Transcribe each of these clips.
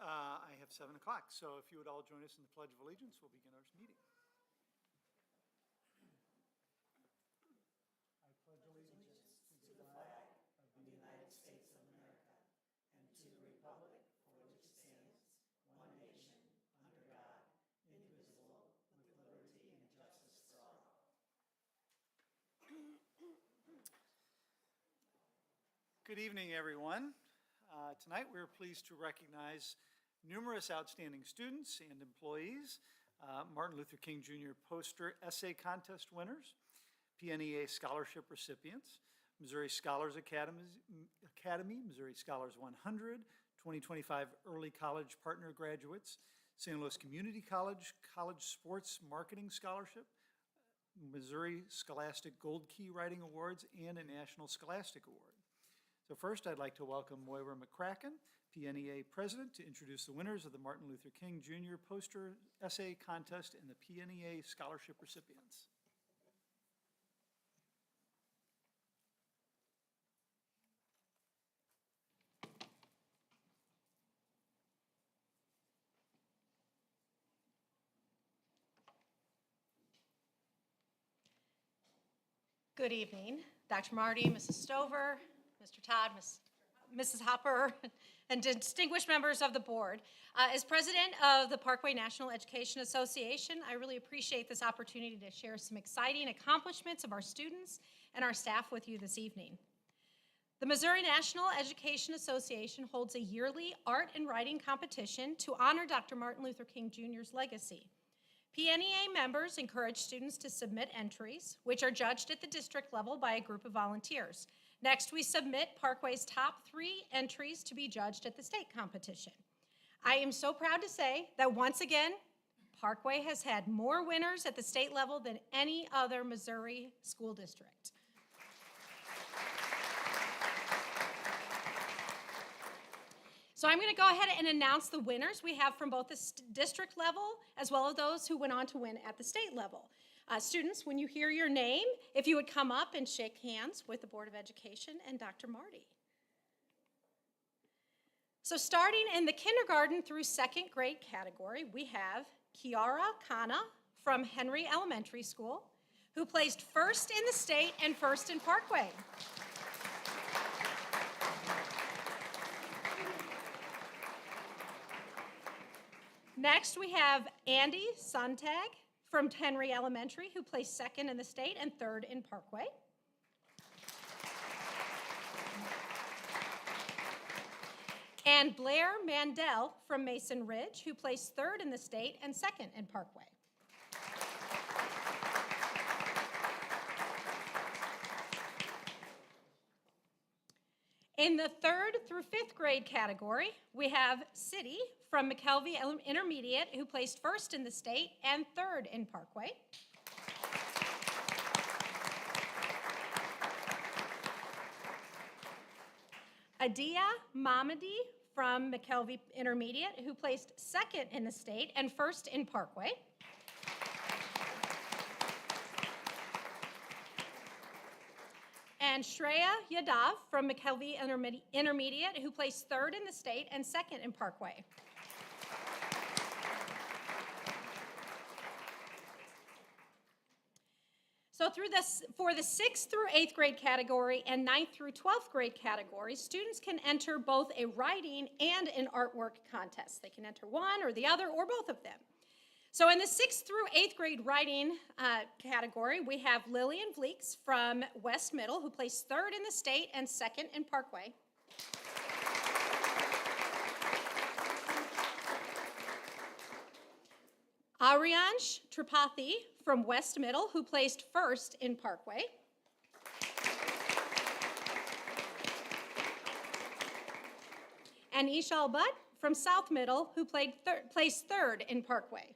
I have 7 o'clock, so if you would all join us in the Pledge of Allegiance, we'll begin our meeting. I pledge allegiance to the flag of the United States of America and to the republic for which it stands, one nation, under God, indivisible, with liberty and justice for all. Good evening, everyone. Tonight, we're pleased to recognize numerous outstanding students and employees, Martin Luther King Jr. Poster Essay Contest winners, PNEA scholarship recipients, Missouri Scholars Academy, Missouri Scholars 100, 2025 Early College Partner graduates, St. Louis Community College College Sports Marketing Scholarship, Missouri Scholastic Gold Key Writing Awards, and a National Scholastic Award. So first, I'd like to welcome Moira McCracken, PNEA President, to introduce the winners of the Martin Luther King Jr. Poster Essay Contest and the PNEA Scholarship recipients. Good evening, Dr. Marty, Mrs. Stover, Mr. Todd, Mrs. Hopper, and distinguished members of the board. As president of the Parkway National Education Association, I really appreciate this opportunity to share some exciting accomplishments of our students and our staff with you this evening. The Missouri National Education Association holds a yearly art and writing competition to honor Dr. Martin Luther King Jr.'s legacy. PNEA members encourage students to submit entries, which are judged at the district level by a group of volunteers. Next, we submit Parkway's top 3 entries to be judged at the state competition. I am so proud to say that once again, Parkway has had more winners at the state level than any other Missouri school district. So I'm going to go ahead and announce the winners we have from both the district level as well as those who went on to win at the state level. Students, when you hear your name, if you would come up and shake hands with the Board of Education and Dr. Marty. So starting in the kindergarten through 2nd grade category, we have Kiara Kana from Henry Elementary School, who placed 1st in the state and 1st in Parkway. Next, we have Andy Sontag from Henry Elementary, who placed 2nd in the state and 3rd in Parkway. And Blair Mandel from Mason Ridge, who placed 3rd in the state and 2nd in Parkway. In the 3rd through 5th grade category, we have City from McKelvey Intermediate, who placed 1st in the state and 3rd in Parkway. Adia Mamadi from McKelvey Intermediate, who placed 2nd in the state and 1st in Parkway. And Shreya Yadav from McKelvey Intermediate, who placed 3rd in the state and 2nd in Parkway. So for the 6th through 8th grade category and 9th through 12th grade category, students can enter both a writing and an artwork contest. They can enter one or the other or both of them. So in the 6th through 8th grade writing category, we have Lillian Vleeks from West Middle, who placed 3rd in the state and 2nd in Parkway. Ariansh Tripathi from West Middle, who placed 1st in Parkway. And Ishal Butt from South Middle, who placed 3rd in Parkway.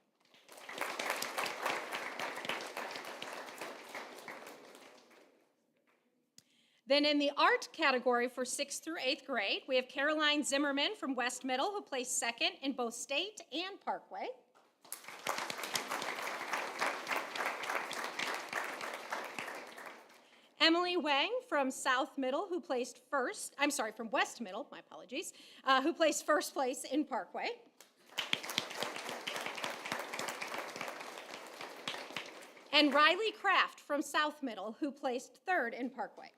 Then in the art category for 6th through 8th grade, we have Caroline Zimmerman from West Middle, who placed 2nd in both state and Parkway. Emily Wang from South Middle, who placed from West Middle, my apologies, who placed first place in Parkway. And Riley Kraft from South Middle, who placed third in Parkway.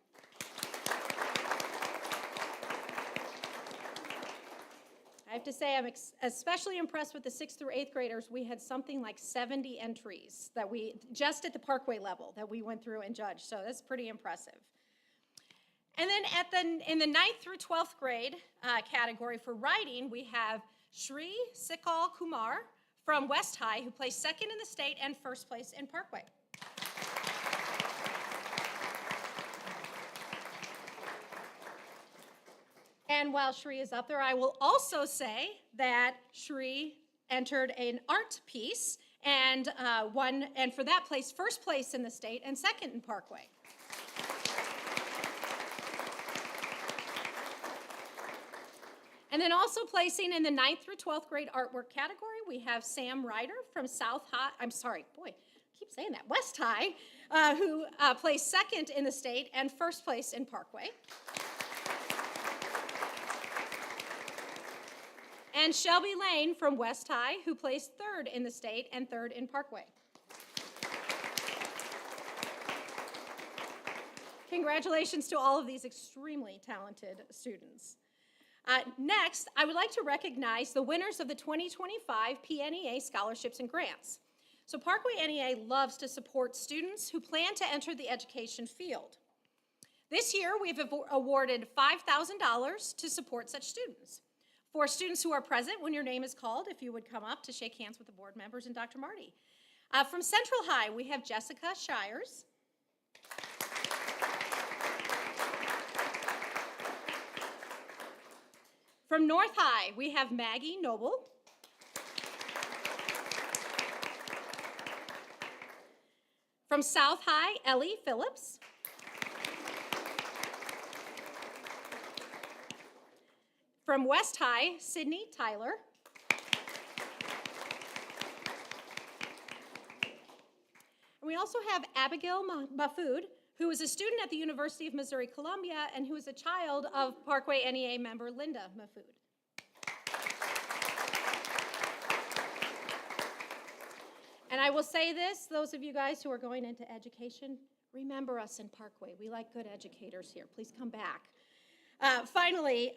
I have to say, I'm especially impressed with the 6th through 8th graders. We had something like 70 entries that just at the Parkway level, that we went through and judged, so that's pretty impressive. And then in the 9th through 12th grade category for writing, we have Shri Sikal Kumar from West High, who placed second in the state and first place in Parkway. And while Shri is up there, I will also say that Shri entered an art piece and won, and for that placed first place in the state and second in Parkway. And then also placing in the 9th through 12th grade artwork category, we have Sam Ryder from West High, who placed second in the state and first place in Parkway. And Shelby Lane from West High, who placed third in the state and third in Parkway. Congratulations to all of these extremely talented students. Next, I would like to recognize the winners of the 2025 PNEA scholarships and grants. So Parkway NEA loves to support students who plan to enter the education field. This year, we've awarded $5,000 to support such students. For students who are present, when your name is called, if you would come up to shake hands with the board members and Dr. Marty. From Central High, we have Jessica Shires. From North High, we have Maggie Noble. From South High, Ellie Phillips. From West High, Sydney Tyler. And we also have Abigail Mahfood, who is a student at the University of Missouri-Columbia and who is a child of Parkway NEA member Linda Mahfood. And I will say this, those of you guys who are going into education, remember us in Parkway. We like good educators here. Please come back. Finally,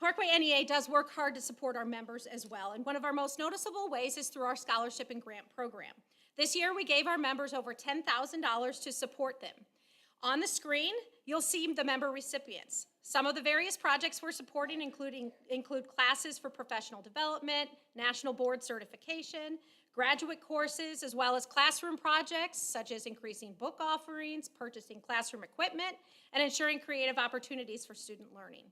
Parkway NEA does work hard to support our members as well, and one of our most noticeable ways is through our scholarship and grant program. This year, we gave our members over $10,000 to support them. On the screen, you'll see the member recipients. Some of the various projects we're supporting include classes for professional development, national board certification, graduate courses, as well as classroom projects such as increasing book offerings, purchasing classroom equipment, and ensuring creative opportunities for student learning.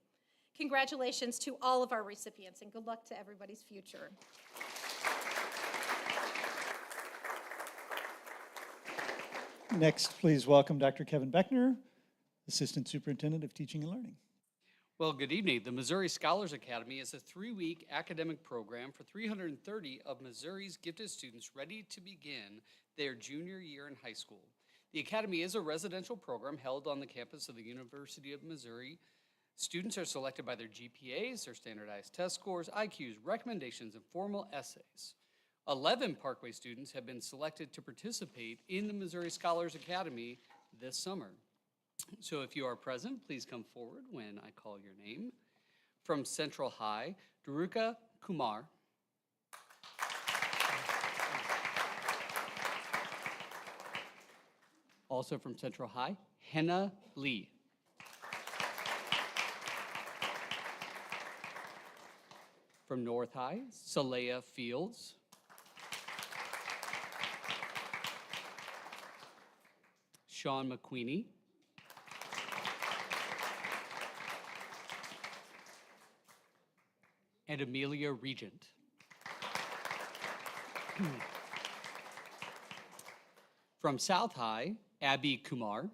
Congratulations to all of our recipients, and good luck to everybody's future. Next, please welcome Dr. Kevin Beckner, Assistant Superintendent of Teaching and Learning. Well, good evening. The Missouri Scholars Academy is a 3-week academic program for 330 of Missouri's gifted students ready to begin their junior year in high school. The Academy is a residential program held on the campus of the University of Missouri. Students are selected by their GPAs, their standardized test scores, IQs, recommendations, and formal essays. 11 Parkway students have been selected to participate in the Missouri Scholars Academy this summer. So if you are present, please come forward when I call your name. From Central High, Daruka Kumar. Also from Central High, Henna Lee. From North High, Saleha Fields. Sean McQueenie. And Amelia Regent. From South High, Abby Kumar.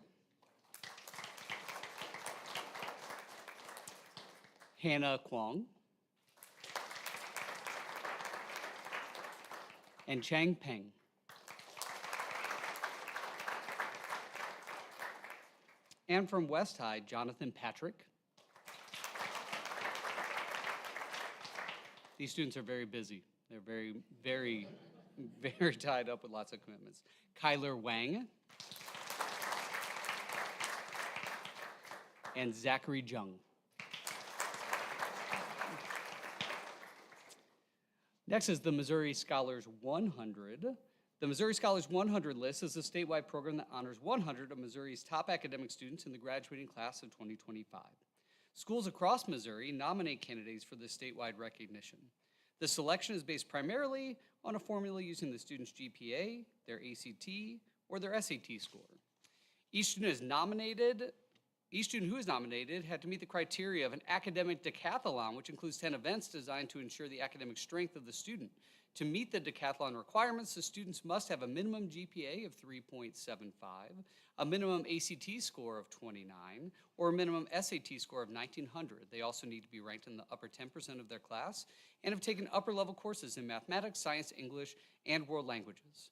Hannah Kwong. And Chang Peng. And from West High, Jonathan Patrick. These students are very busy. They're very tied up with lots of commitments. Kyler Wang. And Zachary Jung. Next is the Missouri Scholars 100. The Missouri Scholars 100 list is a statewide program that honors 100 of Missouri's top academic students in the graduating class of 2025. Schools across Missouri nominate candidates for this statewide recognition. The selection is based primarily on a formula using the student's GPA, their ACT, or their SAT score. Each student who is nominated had to meet the criteria of an academic decathlon, which includes 10 events designed to ensure the academic strength of the student. To meet the decathlon requirements, the students must have a minimum GPA of 3.75, a minimum ACT score of 29, or a minimum SAT score of 1900. They also need to be ranked in the upper 10% of their class and have taken upper-level courses in mathematics, science, English, and world languages.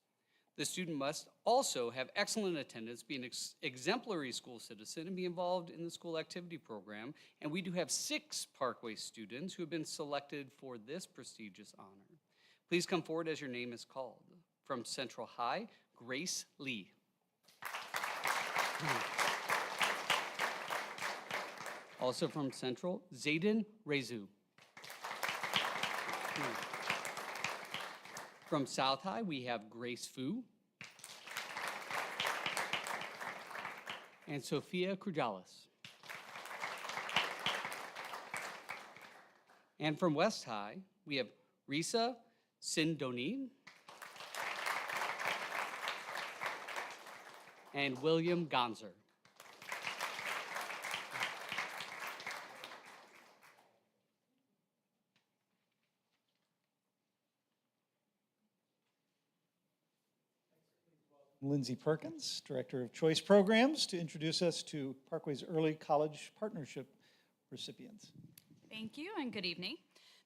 The student must also have excellent attendance, be an exemplary school citizen, and be involved in the school activity program. And we do have 6 Parkway students who have been selected for this prestigious honor. Please come forward as your name is called. From Central High, Grace Lee. Also from Central, Zayden Rezu. From South High, we have Grace Fu. And Sophia Krujalis. And from West High, we have Risa Sindoni and William Gonzer. Lindsay Perkins, Director of Choice Programs, to introduce us to Parkway's Early College Partnership recipients. Thank you and good evening.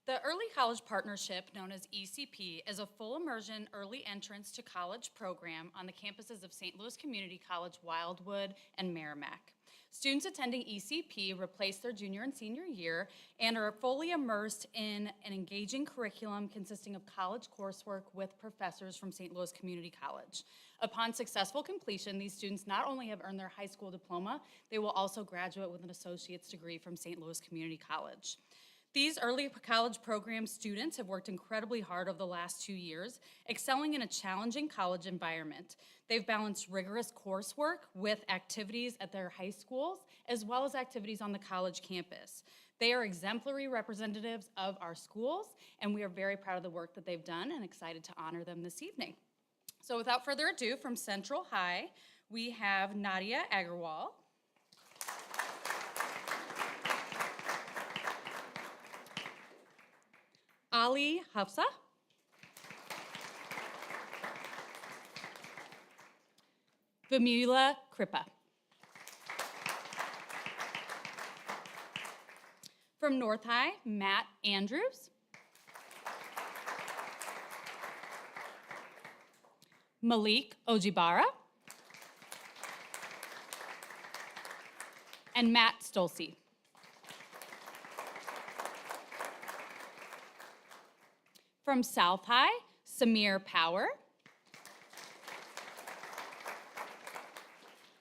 The Early College Partnership, known as ECP, is a full immersion early entrance to college program on the campuses of St. Louis Community College, Wildwood, and Merrimack. Students attending ECP replace their junior and senior year and are fully immersed in an engaging curriculum consisting of college coursework with professors from St. Louis Community College. Upon successful completion, these students not only have earned their high school diploma, they will also graduate with an associate's degree from St. Louis Community College. These early college program students have worked incredibly hard over the last 2 years, excelling in a challenging college environment. They've balanced rigorous coursework with activities at their high schools, as well as activities on the college campus. They are exemplary representatives of our schools, and we are very proud of the work that they've done and excited to honor them this evening. So without further ado, from Central High, we have Nadia Agarwal. Ali Hafsa. Vimula Kripa. From North High, Matt Andrews. Malik Ojibara. And Matt Stolze. From South High, Samir Power.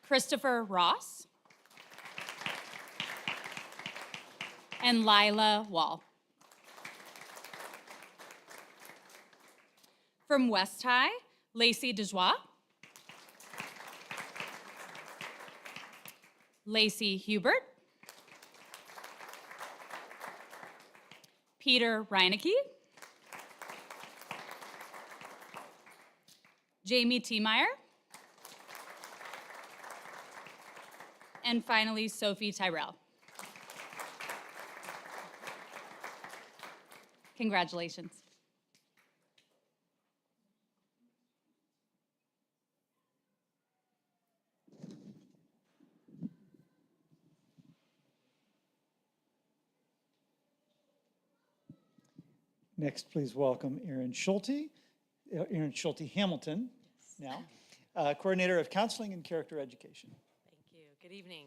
Christopher Ross. And Lila Wall. From West High, Lacey DeJoie. Lacey Hubert. Peter Reinecke. Jamie Tiemeyer. And finally, Sophie Tyrell. Congratulations. Next, please welcome Erin Schulte Hamilton now, Coordinator of Counseling and Character Education. Thank you. Good evening.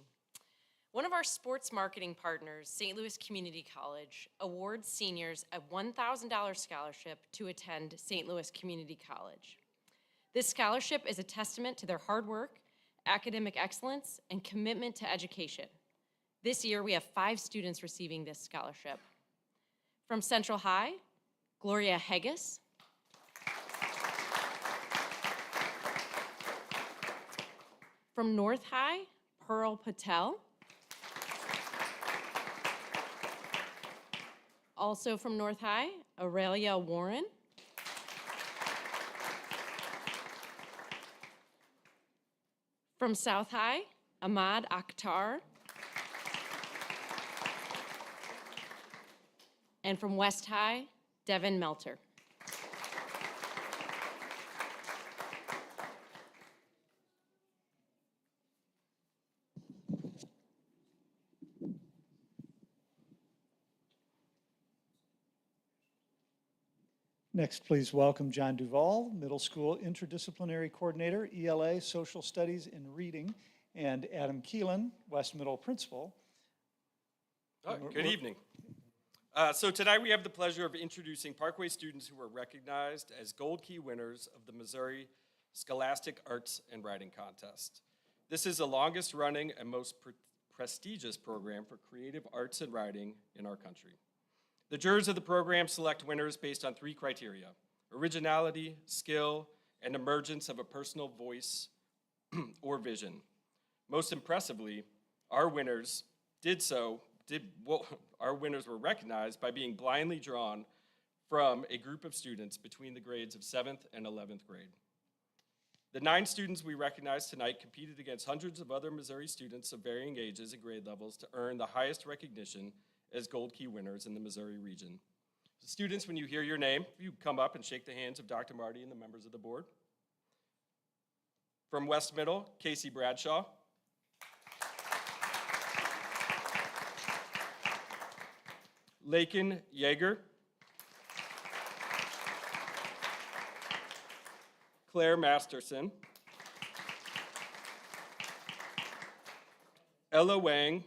One of our sports marketing partners, St. Louis Community College, awards seniors a $1,000 scholarship to attend St. Louis Community College. This scholarship is a testament to their hard work, academic excellence, and commitment to education. This year, we have 5 students receiving this scholarship. From Central High, Gloria Haggis. From North High, Pearl Patel. Also from North High, Aurelia Warren. From South High, Ahmad Akhtar. And from West High, Devin Melter. Next, please welcome John Duval, Middle School Interdisciplinary Coordinator, ELA, Social Studies and Reading, and Adam Keelan, West Middle Principal. Good evening. So tonight we have the pleasure of introducing Parkway students who were recognized as Gold Key winners of the Missouri Scholastic Arts and Writing Contest. This is the longest running and most prestigious program for creative arts and writing in our country. The jurors of the program select winners based on 3 criteria: originality, skill, and emergence of a personal voice or vision. Most impressively, our winners were recognized by being blindly drawn from a group of students between the grades of 7th and 11th grade. The 9 students we recognize tonight competed against hundreds of other Missouri students of varying ages and grade levels to earn the highest recognition as Gold Key winners in the Missouri region. So students, when you hear your name, you come up and shake the hands of Dr. Marty and the members of the board. From West Middle, Casey Bradshaw. Lakin Yeager. Claire Masterson. Ella Wang.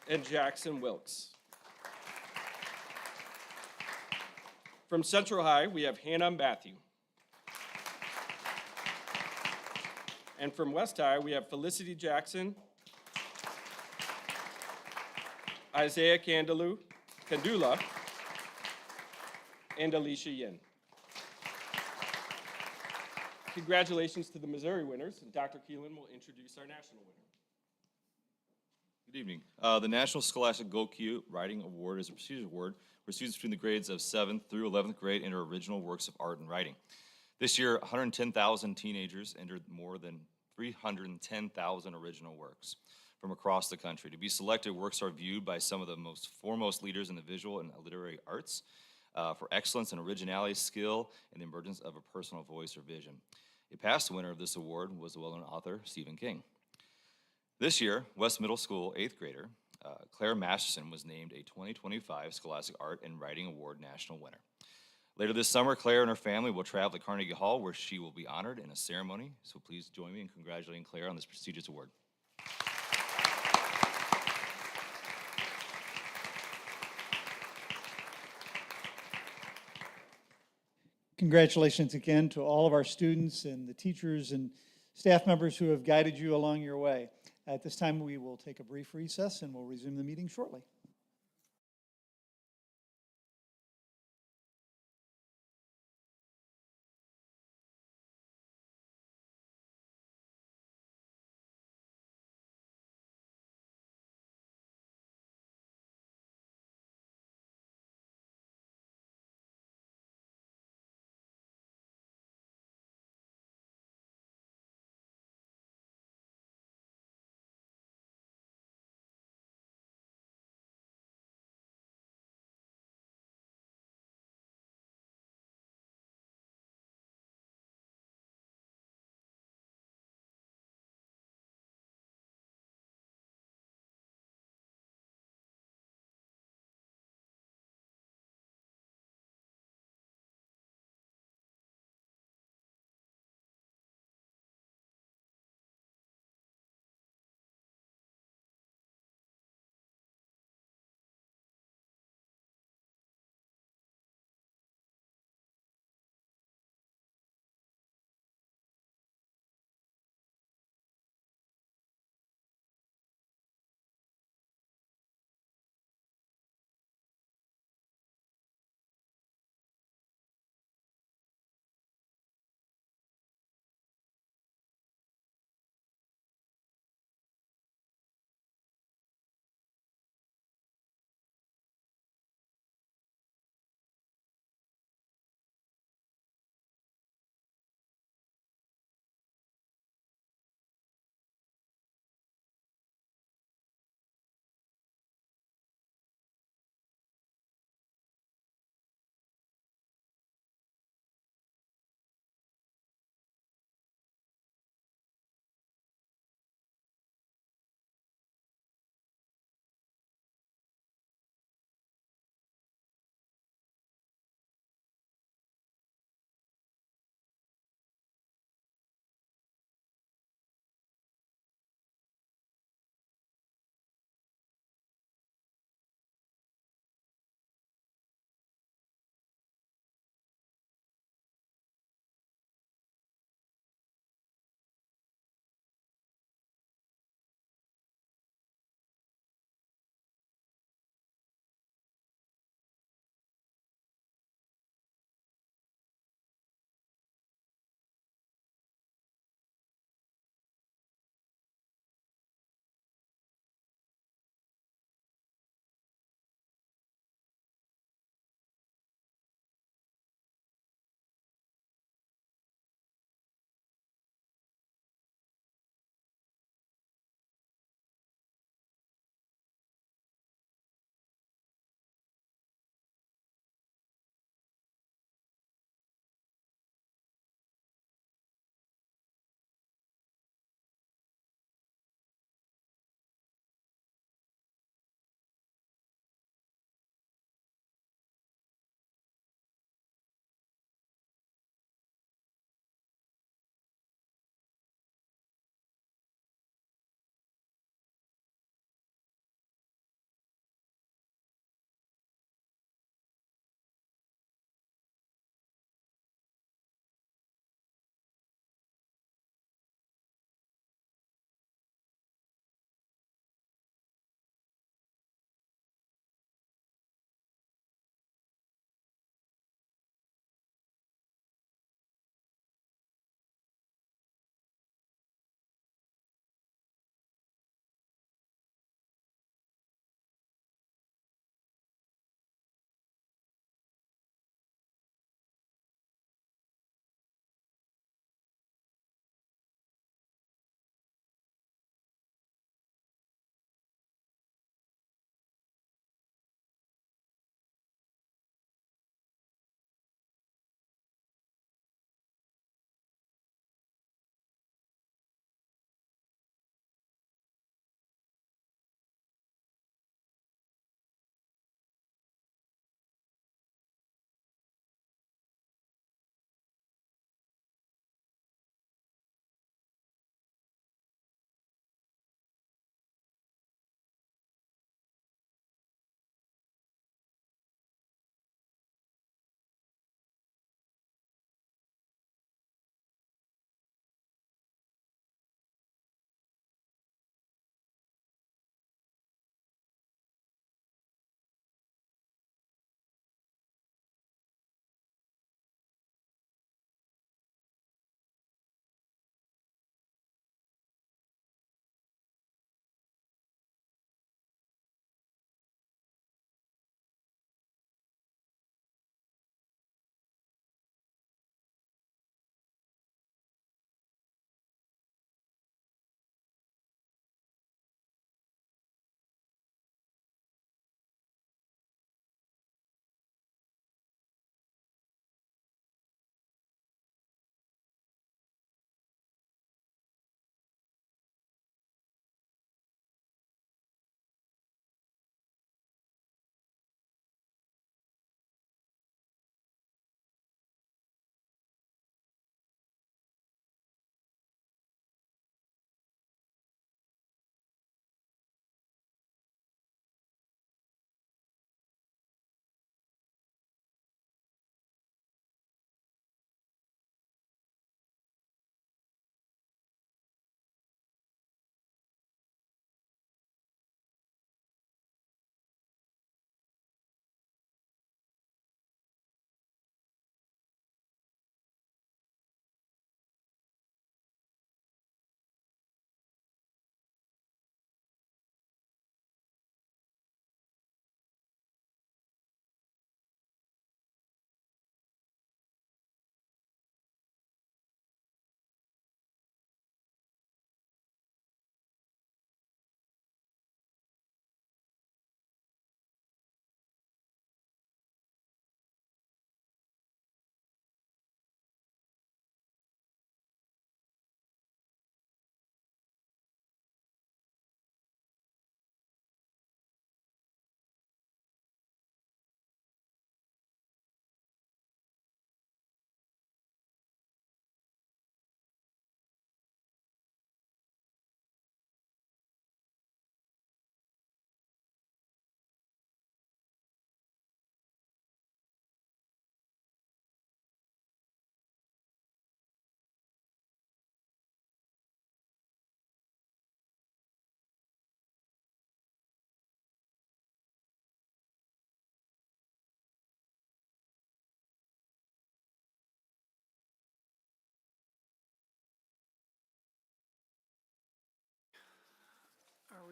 And Jackson Wilkes. From Central High, we have Hannah Matthew. And from West High, we have Felicity Jackson, Isaiah Candula, and Alicia Yin. Congratulations to the Missouri winners, and Dr. Keelan will introduce our national winner. Good evening. The National Scholastic Gold Key Writing Award is a prestigious award for students between the grades of 7th through 11th grade enter original works of art and writing. This year, 110,000 teenagers entered more than 310,000 original works from across the country. To be selected, works are viewed by some of the most foremost leaders in the visual and literary arts for excellence and originality, skill, and the emergence of a personal voice or vision. A past winner of this award was the well-known author Stephen King. This year, West Middle School 8th grader Claire Masterson was named a 2025 Scholastic Art and Writing Award national winner. Later this summer, Claire and her family will travel to Carnegie Hall where she will be honored in a ceremony. So please join me in congratulating Claire on this prestigious award. Congratulations again to all of our students and the teachers and staff members who have guided you along your way. At this time, we will take a brief recess and we'll resume the meeting shortly.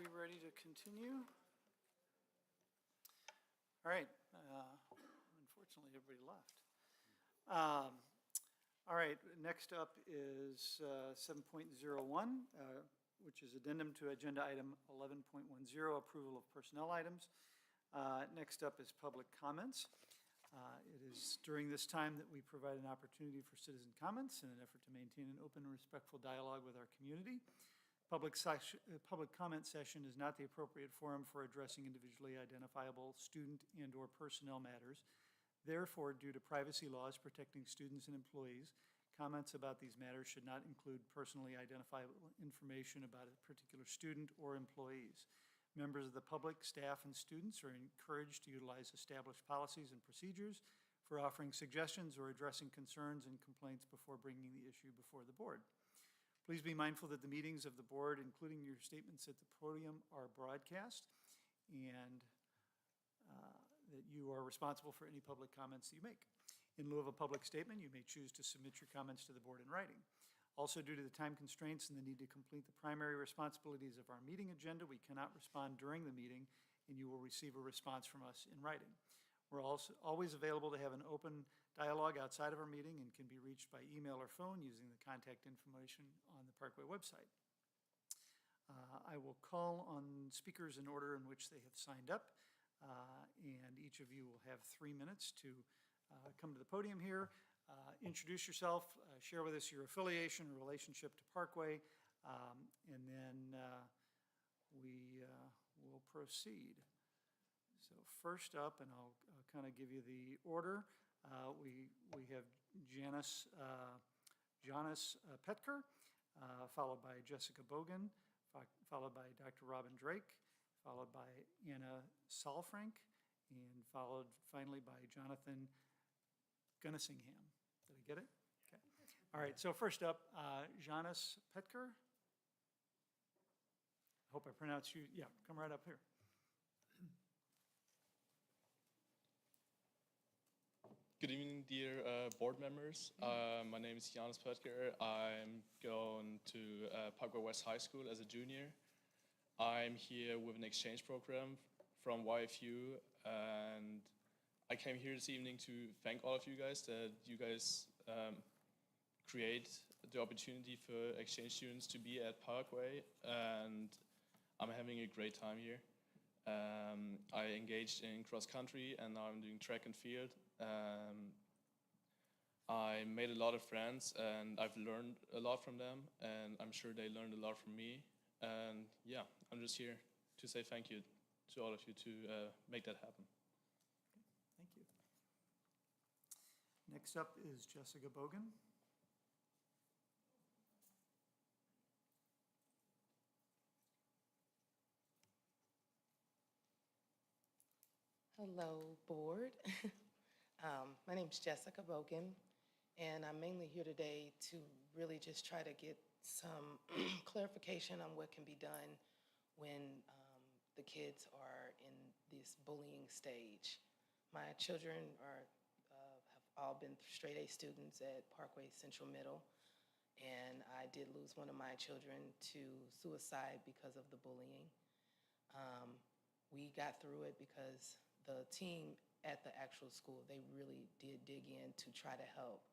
we ready to continue? All right, unfortunately, everybody left. All right, next up is 7.01, which is addendum to agenda item 11.10, approval of personnel items. Next up is public comments. It is during this time that we provide an opportunity for citizen comments in an effort to maintain an open and respectful dialogue with our community. Public comment session is not the appropriate forum for addressing individually identifiable student and/or personnel matters. Therefore, due to privacy laws protecting students and employees, comments about these matters should not include personally identifiable information about a particular student or employees. Members of the public, staff, and students are encouraged to utilize established policies and procedures for offering suggestions or addressing concerns and complaints before bringing the issue before the board. Please be mindful that the meetings of the board, including your statements at the podium, are broadcast, and that you are responsible for any public comments that you make. In lieu of a public statement, you may choose to submit your comments to the board in writing. Also, due to the time constraints and the need to complete the primary responsibilities of our meeting agenda, we cannot respond during the meeting, and you will receive a response from us in writing. We're also always available to have an open dialogue outside of our meeting and can be reached by email or phone using the contact information on the Parkway website. I will call on speakers in order in which they have signed up, and each of you will have 3 minutes to come to the podium here, introduce yourself, share with us your affiliation or relationship to Parkway, and then we will proceed. So first up, and I'll kind of give you the order, we have Janice Petker, followed by Jessica Bogan, followed by Dr. Robin Drake, followed by Anna Salfrank, and followed finally by Jonathan Gunnissingham. Did I get it? Okay. All right, so first up, Janice Petker. I hope I pronounced you, yeah, come right up here. Good evening, dear board members. My name is Janis Petker. I'm going to Parkway West High School as a junior. I'm here with an exchange program from YFU, and I came here this evening to thank all of you guys that you guys create the opportunity for exchange students to be at Parkway, and I'm having a great time here. I engaged in cross country, and now I'm doing track and field. I made a lot of friends, and I've learned a lot from them, and I'm sure they learned a lot from me. And yeah, I'm just here to say thank you to all of you to make that happen. Thank you. Next up is Jessica Bogan. Hello, board. My name's Jessica Bogan, and I'm mainly here today to really just try to get some clarification on what can be done when the kids are in this bullying stage. My children have all been straight A students at Parkway Central Middle, and I did lose one of my children to suicide because of the bullying. We got through it because the team at the actual school, they really did dig in to try to help.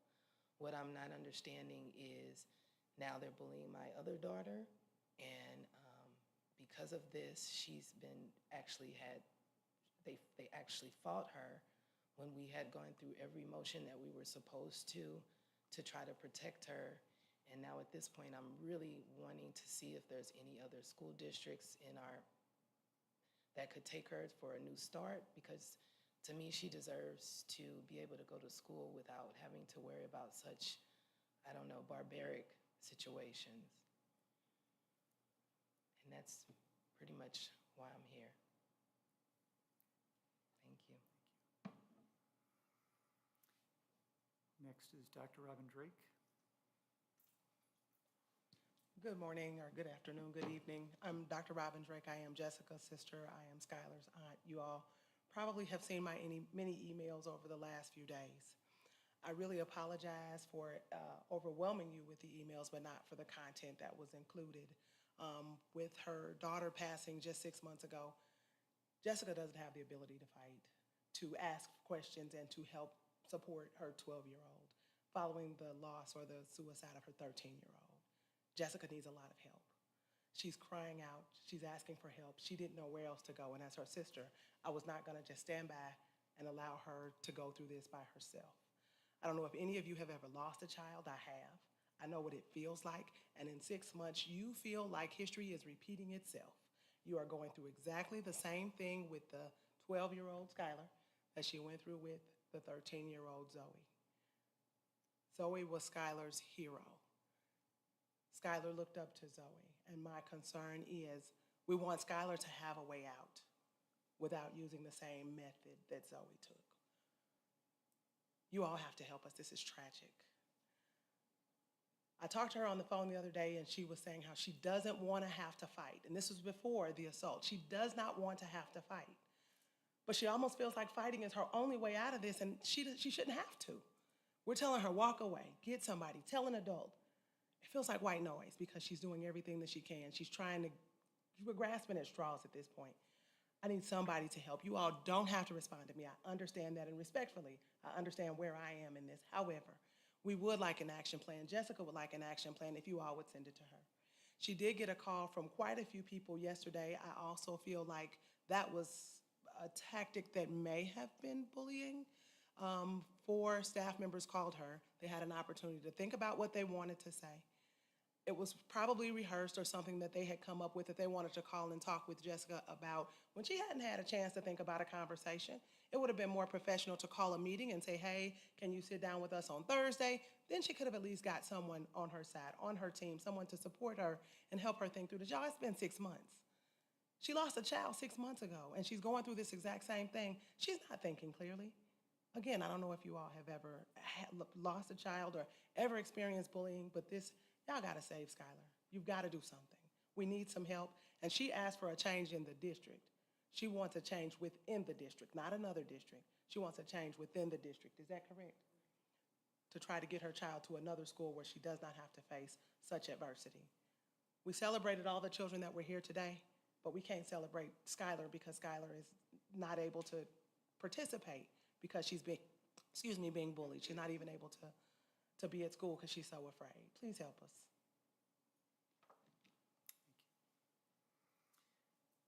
What I'm not understanding is now they're bullying my other daughter, and because of this, she's been they actually fought her when we had gone through every motion that we were supposed to try to protect her. And now at this point, I'm really wanting to see if there's any other school districts that could take her for a new start, because to me, she deserves to be able to go to school without having to worry about such, I don't know, barbaric situations. And that's pretty much why I'm here. Thank you. Next is Dr. Robin Drake. Good morning, or good afternoon, good evening. I'm Dr. Robin Drake. I am Jessica's sister. I am Skylar's aunt. You all probably have seen my many emails over the last few days. I really apologize for overwhelming you with the emails, but not for the content that was included. With her daughter passing just 6 months ago, Jessica doesn't have the ability to fight, to ask questions, and to help support her 12-year-old following the loss or the suicide of her 13-year-old. Jessica needs a lot of help. She's crying out. She's asking for help. She didn't know where else to go. And as her sister, I was not going to just stand by and allow her to go through this by herself. I don't know if any of you have ever lost a child. I have. I know what it feels like. And in 6 months, you feel like history is repeating itself. You are going through exactly the same thing with the 12-year-old Skylar that she went through with the 13-year-old Zoe. Zoe was Skylar's hero. Skylar looked up to Zoe, and my concern is we want Skylar to have a way out without using the same method that Zoe took. You all have to help us. This is tragic. I talked to her on the phone the other day, and she was saying how she doesn't want to have to fight. And this was before the assault. She does not want to have to fight. But she almost feels like fighting is her only way out of this, and she shouldn't have to. We're telling her, walk away, get somebody, tell an adult. It feels like white noise because she's doing everything that she can. We're grasping at straws at this point. I need somebody to help. You all don't have to respond to me. I understand that, and respectfully, I understand where I am in this. However, we would like an action plan. Jessica would like an action plan if you all would send it to her. She did get a call from quite a few people yesterday. I also feel like that was a tactic that may have been bullying. 4 staff members called her. They had an opportunity to think about what they wanted to say. It was probably rehearsed or something that they had come up with that they wanted to call and talk with Jessica about when she hadn't had a chance to think about a conversation. It would have been more professional to call a meeting and say, hey, can you sit down with us on Thursday? Then she could have at least got someone on her side, on her team, someone to support her and help her think through the job. It's been 6 months. She lost a child 6 months ago, and she's going through this exact same thing. She's not thinking clearly. Again, I don't know if you all have ever lost a child or ever experienced bullying, but y'all gotta save Skylar. You've gotta do something. We need some help. And she asked for a change in the district. She wants a change within the district, not another district. She wants a change within the district. Is that correct? To try to get her child to another school where she does not have to face such adversity. We celebrated all the children that were here today, but we can't celebrate Skylar because Skylar is not able to participate because she's being bullied. She's not even able to be at school because she's so afraid. Please help us.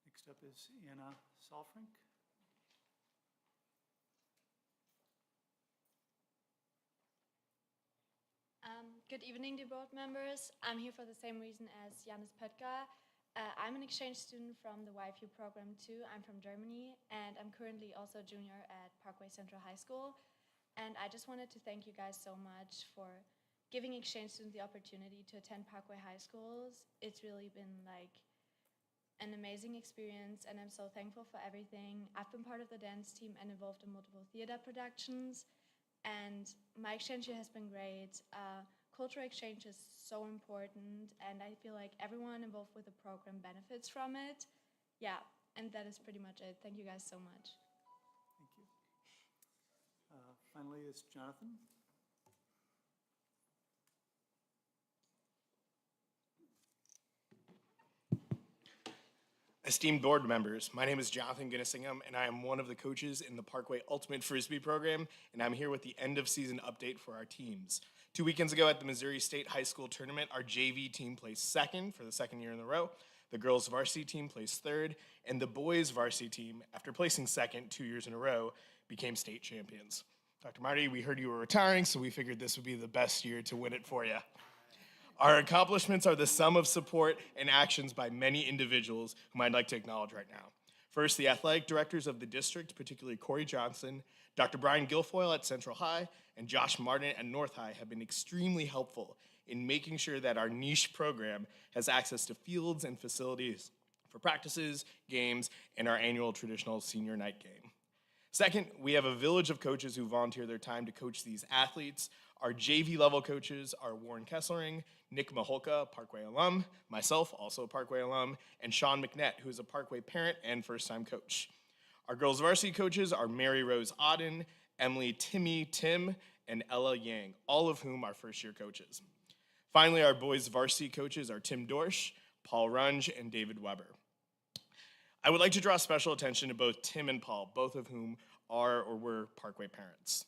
Next up is Anna Salfrank. Good evening to board members. I'm here for the same reason as Janis Pöttger. I'm an exchange student from the YFU program too. I'm from Germany, and I'm currently also a junior at Parkway Central High School. And I just wanted to thank you guys so much for giving exchange students the opportunity to attend Parkway High Schools. It's really been like an amazing experience, and I'm so thankful for everything. I've been part of the dance team and involved in multiple theater productions, and my exchange year has been great. Cultural exchange is so important, and I feel like everyone involved with the program benefits from it. Yeah, and that is pretty much it. Thank you guys so much. Thank you. Finally is Jonathan. Esteemed board members, my name is Jonathan Ginnisingham, and I am one of the coaches in the Parkway Ultimate Frisbee program, and I'm here with the end of season update for our teams. 2 weekends ago at the Missouri State High School Tournament, our JV team placed second for the second year in a row, the girls varsity team placed third, and the boys varsity team, after placing second 2 years in a row, became state champions. Dr. Marty, we heard you were retiring, so we figured this would be the best year to win it for you. Our accomplishments are the sum of support and actions by many individuals whom I'd like to acknowledge right now. First, the athletic directors of the district, particularly Corey Johnson, Dr. Brian Guilfoyle at Central High, and Josh Martin at North High have been extremely helpful in making sure that our niche program has access to fields and facilities for practices, games, and our annual traditional senior night game. Second, we have a village of coaches who volunteer their time to coach these athletes. Our JV level coaches are Warren Kesslering, Nick Maholka, Parkway alum, myself, also a Parkway alum, and Sean McNett, who is a Parkway parent and first-time coach. Our girls varsity coaches are Mary Rose Auden, Emily Timmy Tim, and Ella Yang, all of whom are first-year coaches. Finally, our boys varsity coaches are Tim Dorsch, Paul Runge, and David Weber. I would like to draw special attention to both Tim and Paul, both of whom are or were Parkway parents.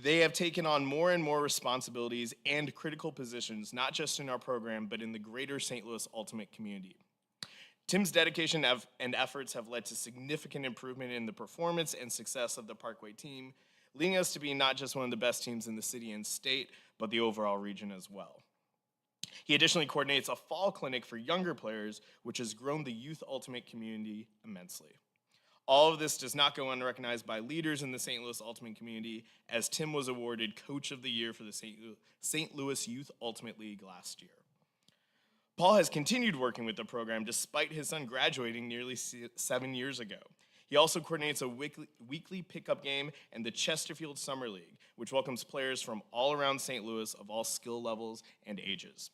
They have taken on more and more responsibilities and critical positions, not just in our program, but in the greater St. Louis Ultimate community. Tim's dedication and efforts have led to significant improvement in the performance and success of the Parkway team, leading us to be not just one of the best teams in the city and state, but the overall region as well. He additionally coordinates a fall clinic for younger players, which has grown the youth Ultimate community immensely. All of this does not go unrecognized by leaders in the St. Louis Ultimate community, as Tim was awarded Coach of the Year for the St. Louis Youth Ultimate League last year. Paul has continued working with the program despite his son graduating nearly 7 years ago. He also coordinates a weekly pickup game and the Chesterfield Summer League, which welcomes players from all around St. Louis of all skill levels and ages.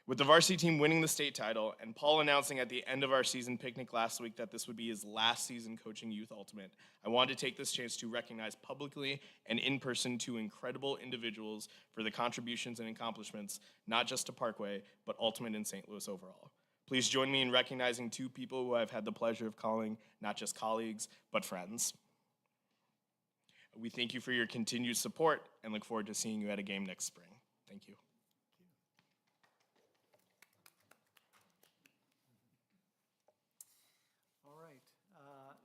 With the varsity team winning the state title and Paul announcing at the end of our season picnic last week that this would be his last season coaching Youth Ultimate, I wanted to take this chance to recognize publicly and in person two incredible individuals for the contributions and accomplishments, not just to Parkway, but Ultimate in St. Louis overall. Please join me in recognizing two people who I've had the pleasure of calling not just colleagues, but friends. We thank you for your continued support and look forward to seeing you at a game next spring. Thank you. All right.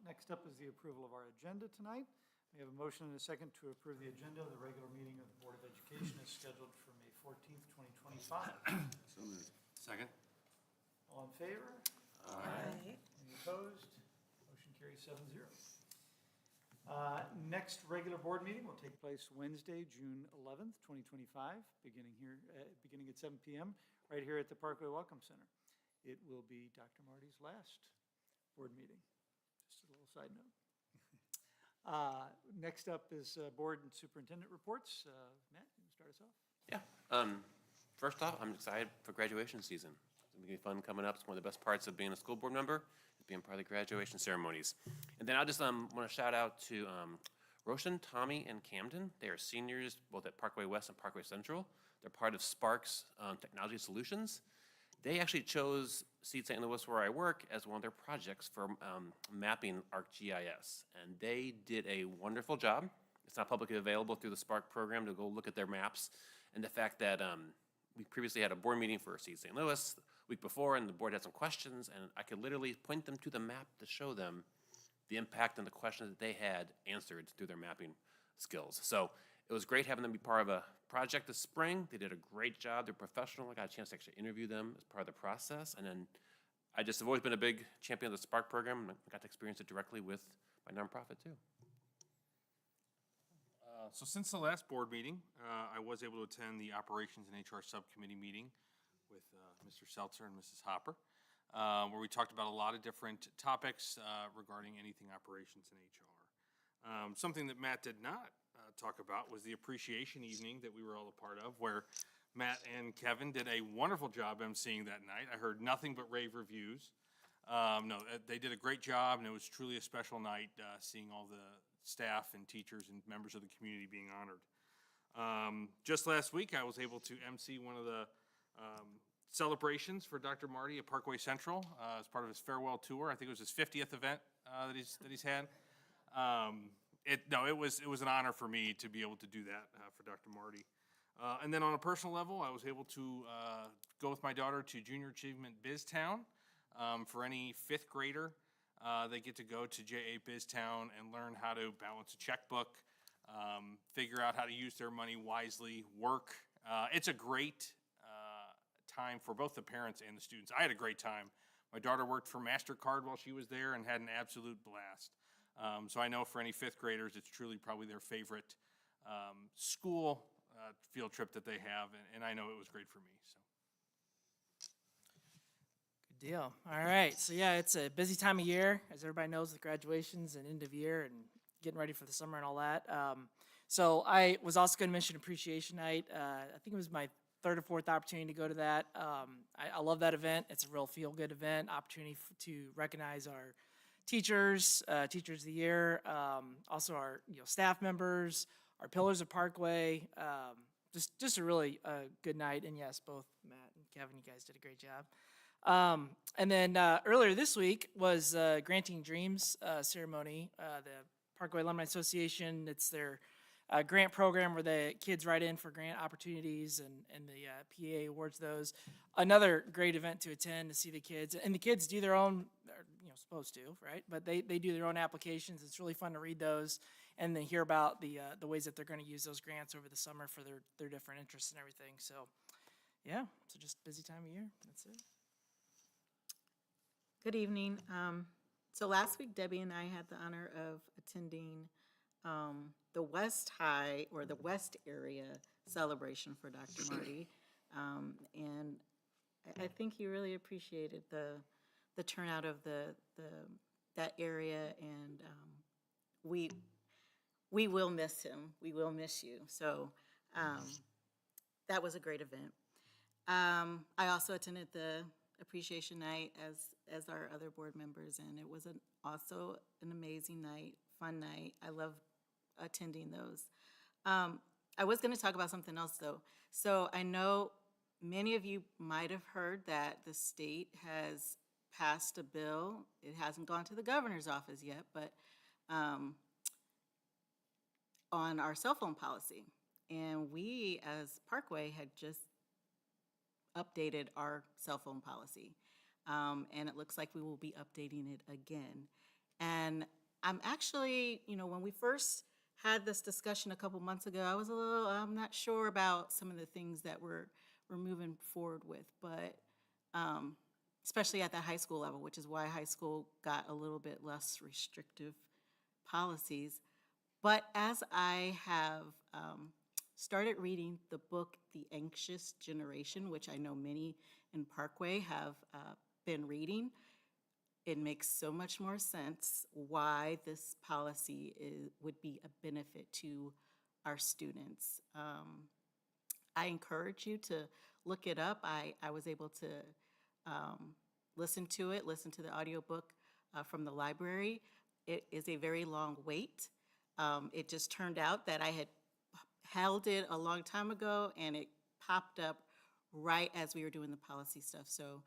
Next up is the approval of our agenda tonight. We have a motion and a second to approve the agenda of the regular meeting of the Board of Education as scheduled for May 14th, 2025. So moved. Second. All in favor? Aye. Any opposed? Motion carries 7-0. Next regular board meeting will take place Wednesday, June 11th, 2025, beginning at 7 p.m. right here at the Parkway Welcome Center. It will be Dr. Marty's last board meeting. Just a little side note. Next up is board and superintendent reports. Matt, you can start us off? Yeah. First off, I'm excited for graduation season. It's going to be fun coming up. It's one of the best parts of being a school board member, is being part of the graduation ceremonies. And then I just want to shout out to Roshan, Tommy, and Camden. They are seniors both at Parkway West and Parkway Central. They're part of Sparks Technology Solutions. They actually chose Seed St. Louis, where I work, as one of their projects for mapping ArcGIS. And they did a wonderful job. It's not publicly available through the Spark program to go look at their maps. And the fact that we previously had a board meeting for Seed St. Louis the week before, and the board had some questions, and I could literally point them to the map to show them the impact and the questions that they had answered through their mapping skills. So it was great having them be part of a project this spring. They did a great job. They're professional. I got a chance to actually interview them as part of the process. And then I just have always been a big champion of the Spark program, and I got to experience it directly with my nonprofit too. So since the last board meeting, I was able to attend the Operations and HR Subcommittee meeting with Mr. Seltzer and Mrs. Hopper, where we talked about a lot of different topics regarding anything operations and HR. Something that Matt did not talk about was the appreciation evening that we were all a part of, where Matt and Kevin did a wonderful job emceeing that night. I heard nothing but rave reviews. No, they did a great job, and it was truly a special night seeing all the staff and teachers and members of the community being honored. Just last week, I was able to MC one of the celebrations for Dr. Marty at Parkway Central as part of his farewell tour. I think it was his 50th event that he's had. It was an honor for me to be able to do that for Dr. Marty. And then on a personal level, I was able to go with my daughter to Junior Achievement BizTown. For any fifth grader, they get to go to JA BizTown and learn how to balance a checkbook, figure out how to use their money wisely, work. It's a great time for both the parents and the students. I had a great time. My daughter worked for MasterCard while she was there and had an absolute blast. So I know for any fifth graders, it's truly probably their favorite school field trip that they have, and I know it was great for me. So. Good deal. All right. So yeah, it's a busy time of year, as everybody knows, with graduations and end of year and getting ready for the summer and all that. So I was also going to mention Appreciation Night. I think it was my third or fourth opportunity to go to that. I love that event. It's a real feel-good event, opportunity to recognize our teachers, Teachers of the Year, also our staff members, our Pillars of Parkway, just a really good night. And yes, both Matt and Kevin, you guys did a great job. And then earlier this week was Granting Dreams ceremony. The Parkway Alumni Association, it's their grant program where the kids write in for grant opportunities, and the PA awards those. Another great event to attend, to see the kids. And the kids do their own, they're, supposed to, right? But they do their own applications. It's really fun to read those and then hear about the ways that they're going to use those grants over the summer for their different interests and everything. So, yeah, so just busy time of year. That's it. Good evening. So last week, Debbie and I had the honor of attending the West High, or the West Area celebration for Dr. Marty. And I think he really appreciated the turnout of that area, and we will miss him. We will miss you. So that was a great event. I also attended the appreciation night as our other board members, and it was also an amazing night, fun night. I love attending those. I was going to talk about something else though. So I know many of you might have heard that the state has passed a bill. It hasn't gone to the governor's office yet, but on our cell phone policy. And we as Parkway had just updated our cell phone policy. And it looks like we will be updating it again. And I'm actually, when we first had this discussion a couple months ago, I'm not sure about some of the things that we're moving forward with, but especially at the high school level, which is why high school got a little bit less restrictive policies. But as I have started reading the book, The Anxious Generation, which I know many in Parkway have been reading, it makes so much more sense why this policy would be a benefit to our students. I encourage you to look it up. I was able to listen to the audiobook from the library. It is a very long wait. It just turned out that I had held it a long time ago, and it popped up right as we were doing the policy stuff. So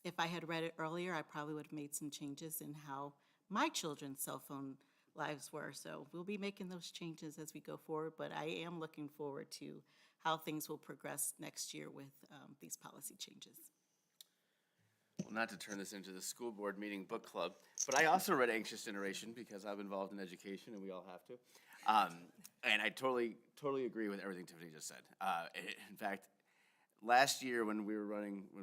if I had read it earlier, I probably would have made some changes in how my children's cell phone lives were. So we'll be making those changes as we go forward, but I am looking forward to how things will progress next year with these policy changes. Well, not to turn this into the school board meeting book club, but I also read Anxious Generation because I'm involved in education and we all have to. And I totally agree with everything Tiffany just said. In fact, last year when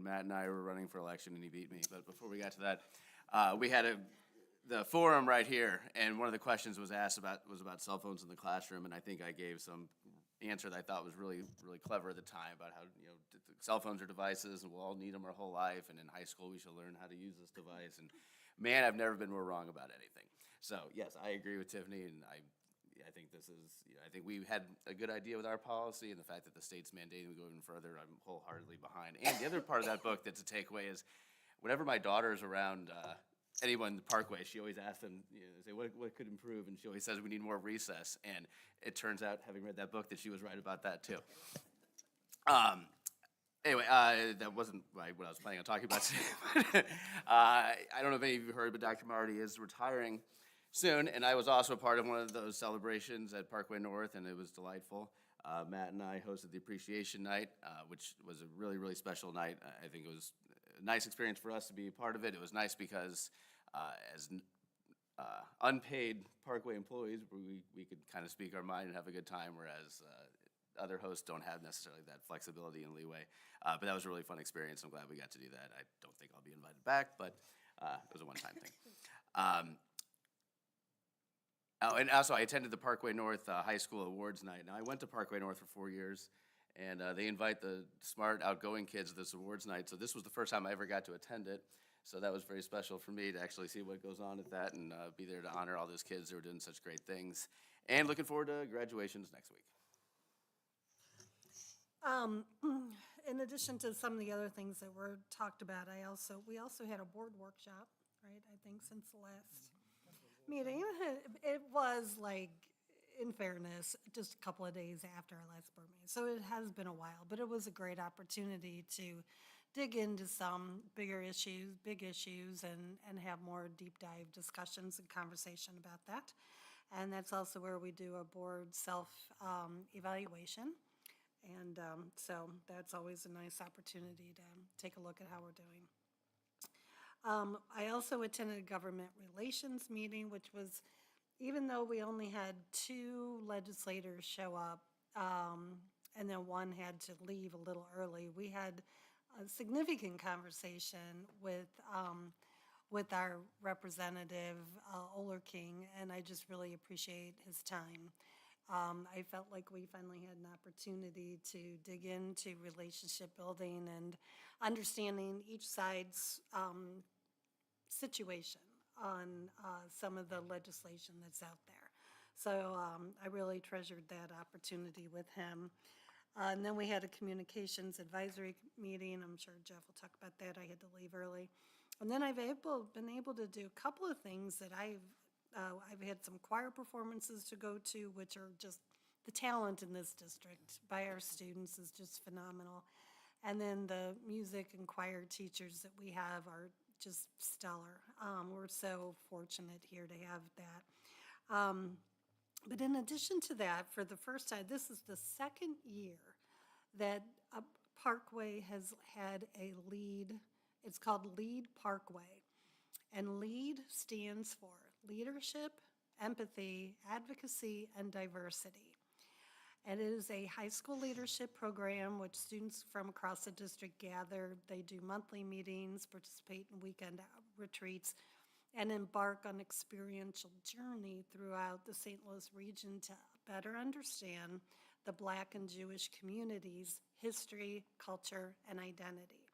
Matt and I were running for election, and he beat me, but before we got to that, we had the forum right here, and one of the questions was about cell phones in the classroom, and I think I gave some answer that I thought was really, really clever at the time about how, cell phones are devices and we'll all need them our whole life, and in high school we should learn how to use this device, and man, I've never been more wrong about anything. So yes, I agree with Tiffany, and I think this is, I think we had a good idea with our policy, and the fact that the state's mandating we go even further, I'm wholeheartedly behind. And the other part of that book that's a takeaway is, whenever my daughter's around anyone in the Parkway, she always asks them, say, what could improve? And she always says, we need more recess. And it turns out, having read that book, that she was right about that too. Anyway, that wasn't what I was planning on talking about today. I don't know if any of you heard, but Dr. Marty is retiring soon, and I was also a part of one of those celebrations at Parkway North, and it was delightful. Matt and I hosted the appreciation night, which was a really, really special night. I think it was a nice experience for us to be a part of it. It was nice because as unpaid Parkway employees, we could kind of speak our mind and have a good time, whereas other hosts don't have necessarily that flexibility and leeway. But that was a really fun experience. I'm glad we got to do that. I don't think I'll be invited back, but it was a one-time thing. And also, I attended the Parkway North High School Awards Night. Now, I went to Parkway North for 4 years, and they invite the smart, outgoing kids to this awards night. So this was the first time I ever got to attend it. So that was very special for me to actually see what goes on at that and be there to honor all those kids who are doing such great things. And looking forward to graduations next week. In addition to some of the other things that were talked about, we also had a board workshop, right? I think since the last meeting. It in fairness, just a couple of days after our last board meeting. So it has been a while, but it was a great opportunity to dig into some big issues, and have more deep dive discussions and conversation about that. And that's also where we do a board self-evaluation. And so that's always a nice opportunity to take a look at how we're doing. I also attended a government relations meeting, which was, even though we only had 2 legislators show up, and then one had to leave a little early, we had a significant conversation with our representative, Oler King, and I just really appreciate his time. I felt like we finally had an opportunity to dig into relationship building and understanding each side's situation on some of the legislation that's out there. So I really treasured that opportunity with him. And then we had a communications advisory meeting. I'm sure Jeff will talk about that. I had to leave early. And then I've been able to do a couple of things that I've had some choir performances to go to, which are just, the talent in this district by our students is just phenomenal. And then the music and choir teachers that we have are just stellar. We're so fortunate here to have that. But in addition to that, for the first time, this is the second year that Parkway has had a LEAD. It's called LEAD Parkway. And LEAD stands for Leadership, Empathy, Advocacy, and Diversity. And it is a high school leadership program which students from across the district gather. They do monthly meetings, participate in weekend retreats, and embark on experiential journey throughout the St. Louis region to better understand the Black and Jewish communities' history, culture, and identity.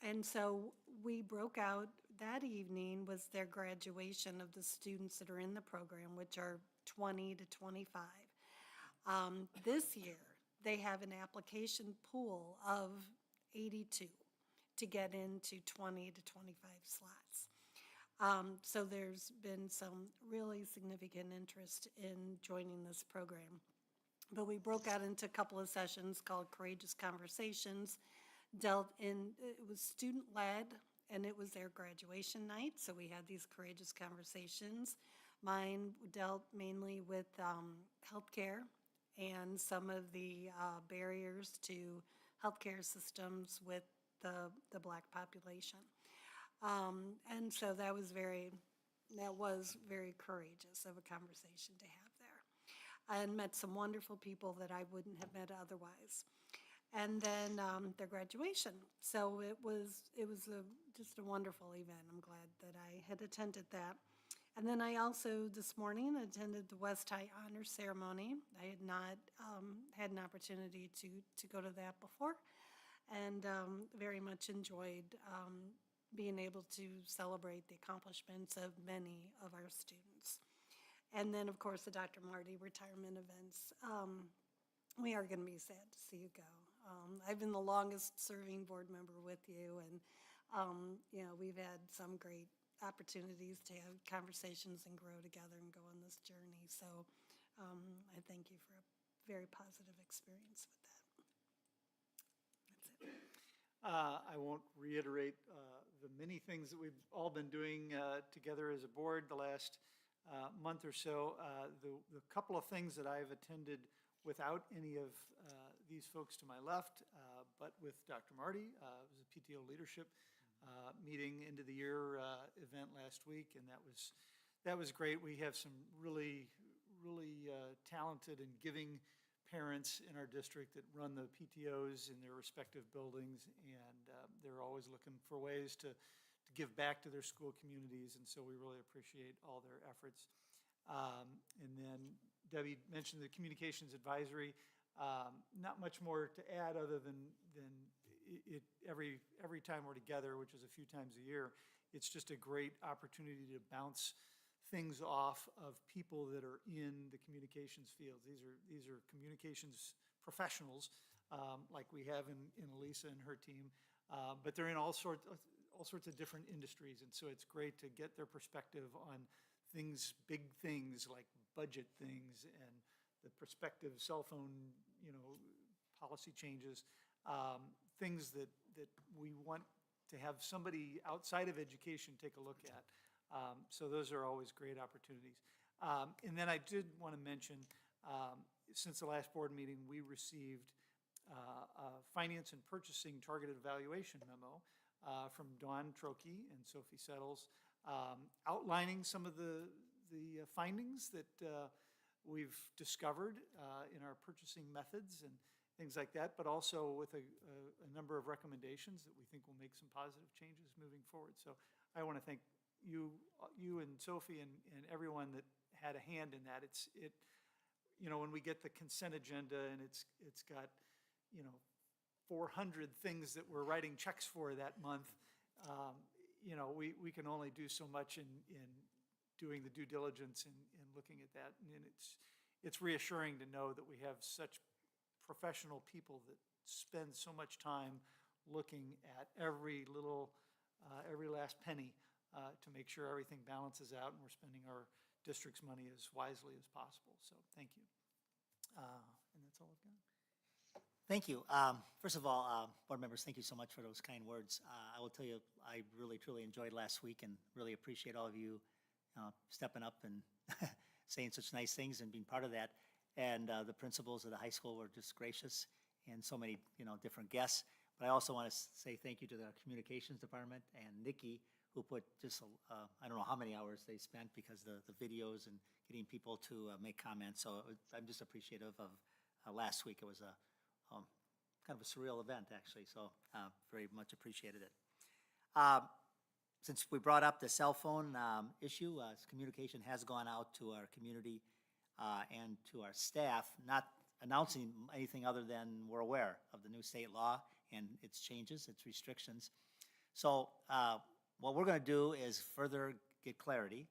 And so we broke out, that evening was their graduation of the students that are in the program, which are 20 to 25. This year, they have an application pool of 82 to get into 20 to 25 slots. So there's been some really significant interest in joining this program. But we broke out into a couple of sessions called Courageous Conversations. It was student-led, and it was their graduation night, so we had these courageous conversations. Mine dealt mainly with healthcare and some of the barriers to healthcare systems with the Black population. And so that was very courageous of a conversation to have there. And met some wonderful people that I wouldn't have met otherwise. And then their graduation. So it was just a wonderful event. I'm glad that I had attended that. And then I also this morning attended the West High Honor Ceremony. I had not had an opportunity to go to that before, and very much enjoyed being able to celebrate the accomplishments of many of our students. And then, of course, the Dr. Marty retirement events. We are going to be sad to see you go. I've been the longest serving board member with you, and we've had some great opportunities to have conversations and grow together and go on this journey. So I thank you for a very positive experience with that. That's it. I won't reiterate the many things that we've all been doing together as a board the last month or so. The couple of things that I've attended without any of these folks to my left, but with Dr. Marty. It was a PTO leadership meeting, end of the year event last week, and that was great. We have some really talented and giving parents in our district that run the PTOs in their respective buildings, and they're always looking for ways to give back to their school communities, and so we really appreciate all their efforts. And then Debbie mentioned the communications advisory. Not much more to add other than it every time we're together, which is a few times a year, it's just a great opportunity to bounce things off of people that are in the communications field. These are communications professionals, like we have in Elisa and her team, but they're in all sorts of different industries, and so it's great to get their perspective on things, big things like budget things and the prospective cell phone, policy changes, things that we want to have somebody outside of education take a look at. So those are always great opportunities. And then I did want to mention, since the last board meeting, we received a finance and purchasing targeted evaluation memo from Dawn Trokey and Sophie Settles, outlining some of the findings that we've discovered in our purchasing methods and things like that, but also with a number of recommendations that we think will make some positive changes moving forward. So I want to thank you and Sophie and everyone that had a hand in that. When we get the consent agenda and it's got, 400 things that we're writing checks for that month, we can only do so much in doing the due diligence and looking at that. And it's reassuring to know that we have such professional people that spend so much time looking at every last penny to make sure everything balances out and we're spending our district's money as wisely as possible. So thank you. And that's all I've got. Thank you. First of all, board members, thank you so much for those kind words. I will tell you, I really, truly enjoyed last week and really appreciate all of you stepping up and saying such nice things and being part of that. And the principals of the high school were just gracious, and so many, different guests. But I also want to say thank you to the communications department and Nikki, who put just, I don't know how many hours they spent because the videos and getting people to make comments. So I'm just appreciative of last week. It was a kind of a surreal event, actually, so very much appreciated it. Since we brought up the cell phone issue, communication has gone out to our community and to our staff, not announcing anything other than we're aware of the new state law and its changes, its restrictions. So what we're going to do is further get clarity.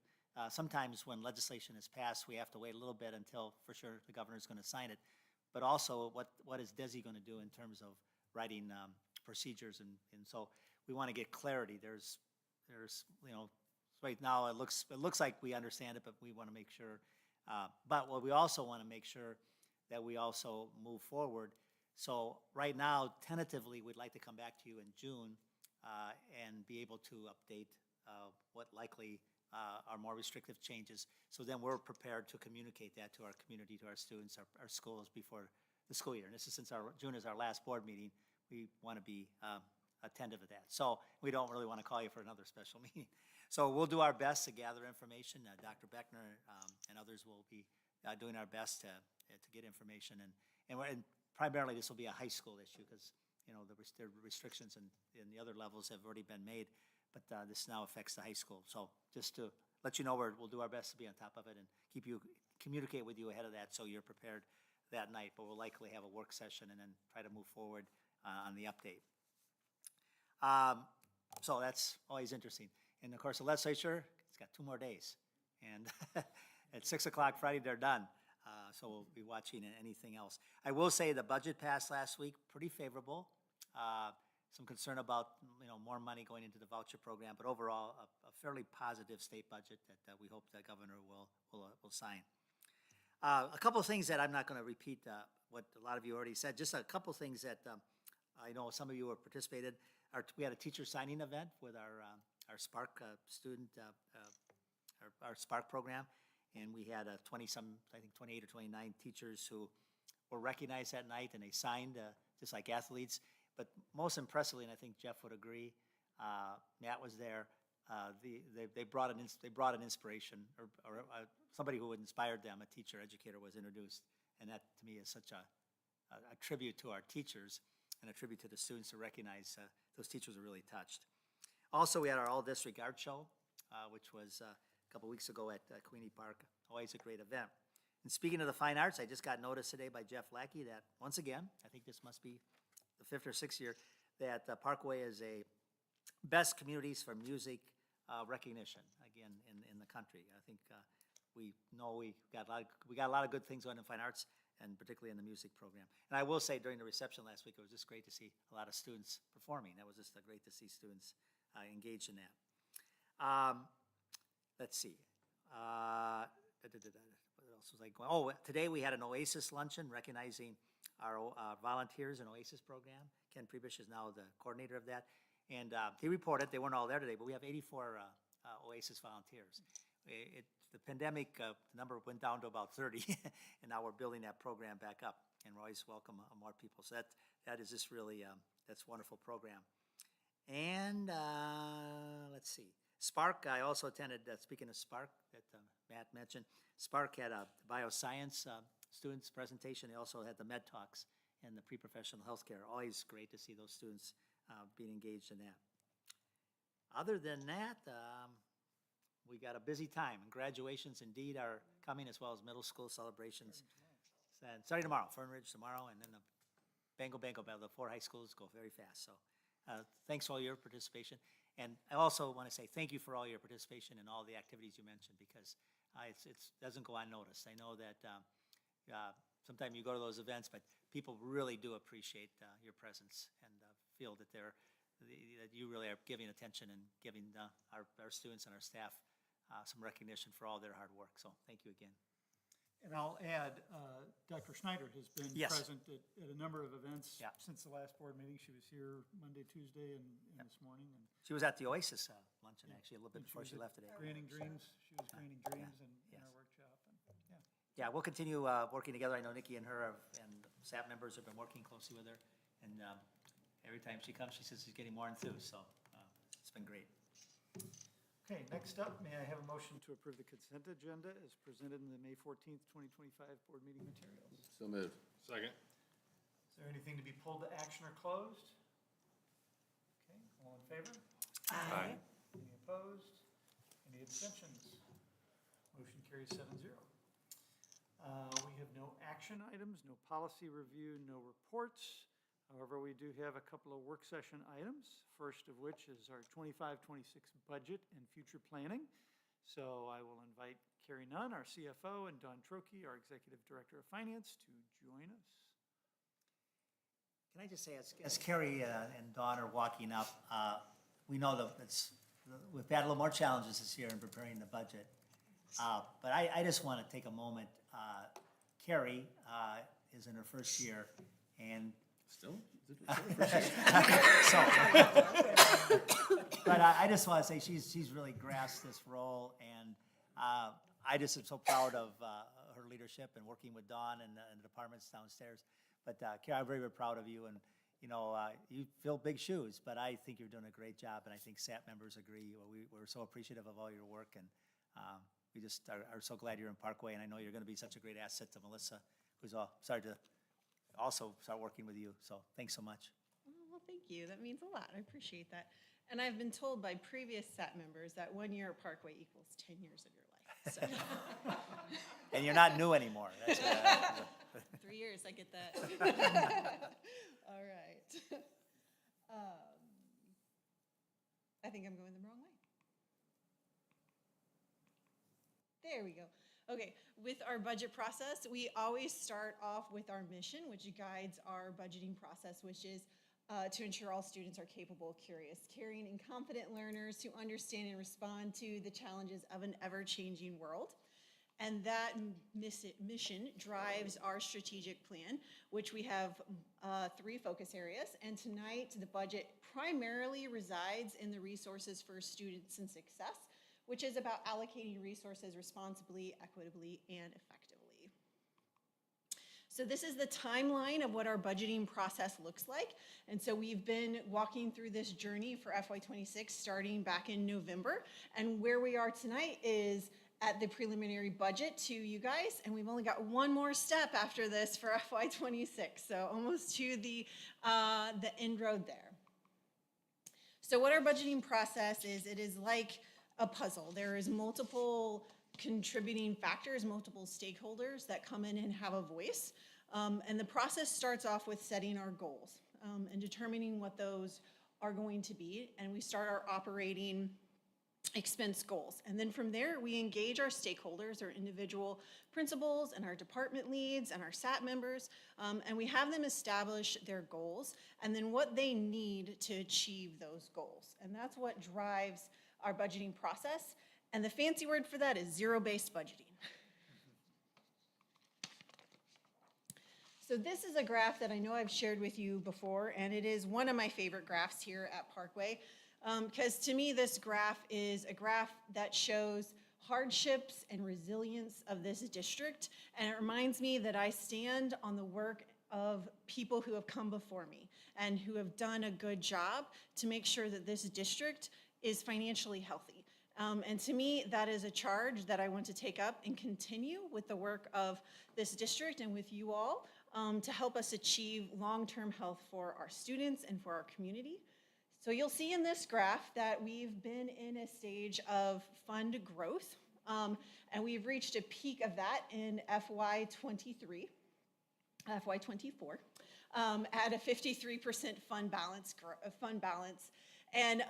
Sometimes when legislation is passed, we have to wait a little bit until for sure the governor's going to sign it. But also, what is DESI going to do in terms of writing procedures? And so we want to get clarity. There's right now it looks like we understand it, but we want to make sure. But what we also want to make sure that we also move forward. So right now, tentatively, we'd like to come back to you in June and be able to update what likely are more restrictive changes. So then we're prepared to communicate that to our community, to our students, our schools before the school year. And this is since June is our last board meeting, we want to be attentive to that. So we don't really want to call you for another special meeting. So we'll do our best to gather information. Dr. Beckner and others will be doing our best to get information. And primarily this will be a high school issue because the restrictions in the other levels have already been made. But this now affects the high school. So just to let you know, we'll do our best to be on top of it and communicate with you ahead of that so you're prepared that night. But we'll likely have a work session and then try to move forward on the update. So that's always interesting. And of course, the legislature, it's got 2 more days. And at 6 o'clock Friday, they're done. So we'll be watching anything else. I will say the budget passed last week, pretty favorable. Some concern about more money going into the voucher program, but overall a fairly positive state budget that we hope the governor will sign. A couple of things that I'm not going to repeat what a lot of you already said. Just a couple of things that I know some of you have participated. We had a teacher signing event with our Spark student, our Spark program, and we had 20-some, I think 28 or 29 teachers who were recognized that night, and they signed just like athletes. But most impressively, and I think Jeff would agree, Matt was there. They brought an inspiration, or somebody who inspired them. A teacher, educator was introduced, and that to me is such a tribute to our teachers and a tribute to the students to recognize those teachers are really touched. Also, we had our all-district art show, which was a couple weeks ago at Queenie Park. Always a great event. And speaking of the fine arts, I just got notice today by Jeff Lackey that once again, I think this must be the 5th or 6th year, that Parkway is a best communities for music recognition, again, in the country. I think we know we got a lot of good things going in fine arts, and particularly in the music program. And I will say during the reception last week, it was just great to see a lot of students performing. That was just great to see students engaged in that. Let's see. else was I going? Oh, today we had an Oasis luncheon recognizing our volunteers in Oasis program. Ken Prebish is now the coordinator of that. And he reported, they weren't all there today, but we have 84 Oasis volunteers. The pandemic, the number went down to about 30, and now we're building that program back up, and we always welcome more people. So that is just really, that's a wonderful program. And let's see, Spark, I also attended, speaking of Spark, that Matt mentioned, Spark had a bioscience students presentation. They also had the Med Talks and the pre-professional healthcare. Always great to see those students being engaged in that. Other than that, we got a busy time, and graduations indeed are coming, as well as middle school celebrations. And starting tomorrow, Fern Ridge tomorrow, and then the Bango, the 4 high schools go very fast. So thanks for all your participation. And I also want to say thank you for all your participation in all the activities you mentioned, because it doesn't go unnoticed. I know that sometimes you go to those events, but people really do appreciate your presence and feel that that you really are giving attention and giving our students and our staff some recognition for all their hard work. So thank you again. And I'll add, Dr. Schneider has been Yes. present at a number of events Yeah. since the last board meeting. She was here Monday, Tuesday, and this morning. And She was at the Oasis luncheon, actually, a little bit and before was she at left today. Granting Dreams, she was granting dreams in our workshop. And, yeah. Yeah, we'll continue working together. I know Nikki and her and SAP members have been working closely with her. And every time she comes, she says she's getting more enthused. So it's been great. Okay, next up, may I have a motion to approve the consent agenda as presented in the May 14th, 2025 board meeting materials? So moved. Second. Is there anything to be pulled to action or closed? Okay, all in favor? Aye. Any opposed? Any abstentions? Motion carries 7-0. We have no action items, no policy review, no reports. However, we do have a couple of work session items, first of which is our 25-26 budget and future planning. So I will invite Carrie Nunn, our CFO, and Don Trokey, our Executive Director of Finance, to join us. Can I just say, as Carrie and Dawn are walking up, we know that we've had a little more challenges this year in preparing the budget. But I just want to take a moment. Carrie is in her first year, and Still? so, but I just want to say she's really grasped this role, and I just am so proud of her leadership and working with Dawn and the departments downstairs. But Carrie, I'm very, very proud of you, and you fill big shoes, but I think you're doing a great job, and I think SAP members agree. We're so appreciative of all your work, and we just are so glad you're in Parkway, and I know you're going to be such a great asset to Melissa, who's started to also start working with you. So thanks so much. Well, thank you. That means a lot. I appreciate that. And I've been told by previous SAT members that 1 year at Parkway equals 10 years of your life. So. And you're not new anymore. That's 3 years, I get that. All right. I think I'm going the wrong way. There we go. Okay, with our budget process, we always start off with our mission, which guides our budgeting process, which is to ensure all students are capable, curious, caring, and confident learners who understand and respond to the challenges of an ever-changing world. And that mission drives our strategic plan, which we have 3 focus areas. And tonight, the budget primarily resides in the resources for students and success, which is about allocating resources responsibly, equitably, and effectively. So this is the timeline of what our budgeting process looks like. And so we've been walking through this journey for FY26 starting back in November. And where we are tonight is at the preliminary budget to you guys. And we've only got one more step after this for FY26. So almost to the end road there. So what our budgeting process is, it is like a puzzle. There is multiple contributing factors, multiple stakeholders that come in and have a voice. And the process starts off with setting our goals and determining what those are going to be. And we start our operating expense goals. And then from there, we engage our stakeholders, our individual principals and our department leads and our SAT members, and we have them establish their goals and then what they need to achieve those goals. And that's what drives our budgeting process. And the fancy word for that is zero-based budgeting. So this is a graph that I know I've shared with you before, and it is one of my favorite graphs here at Parkway. Because to me, this graph is a graph that shows hardships and resilience of this district, and it reminds me that I stand on the work of people who have come before me and who have done a good job to make sure that this district is financially healthy. And to me, that is a charge that I want to take up and continue with the work of this district and with you all to help us achieve long-term health for our students and for our community. So you'll see in this graph that we've been in a stage of fund growth, and we've reached a peak of that in FY24, at a 53% fund balance. And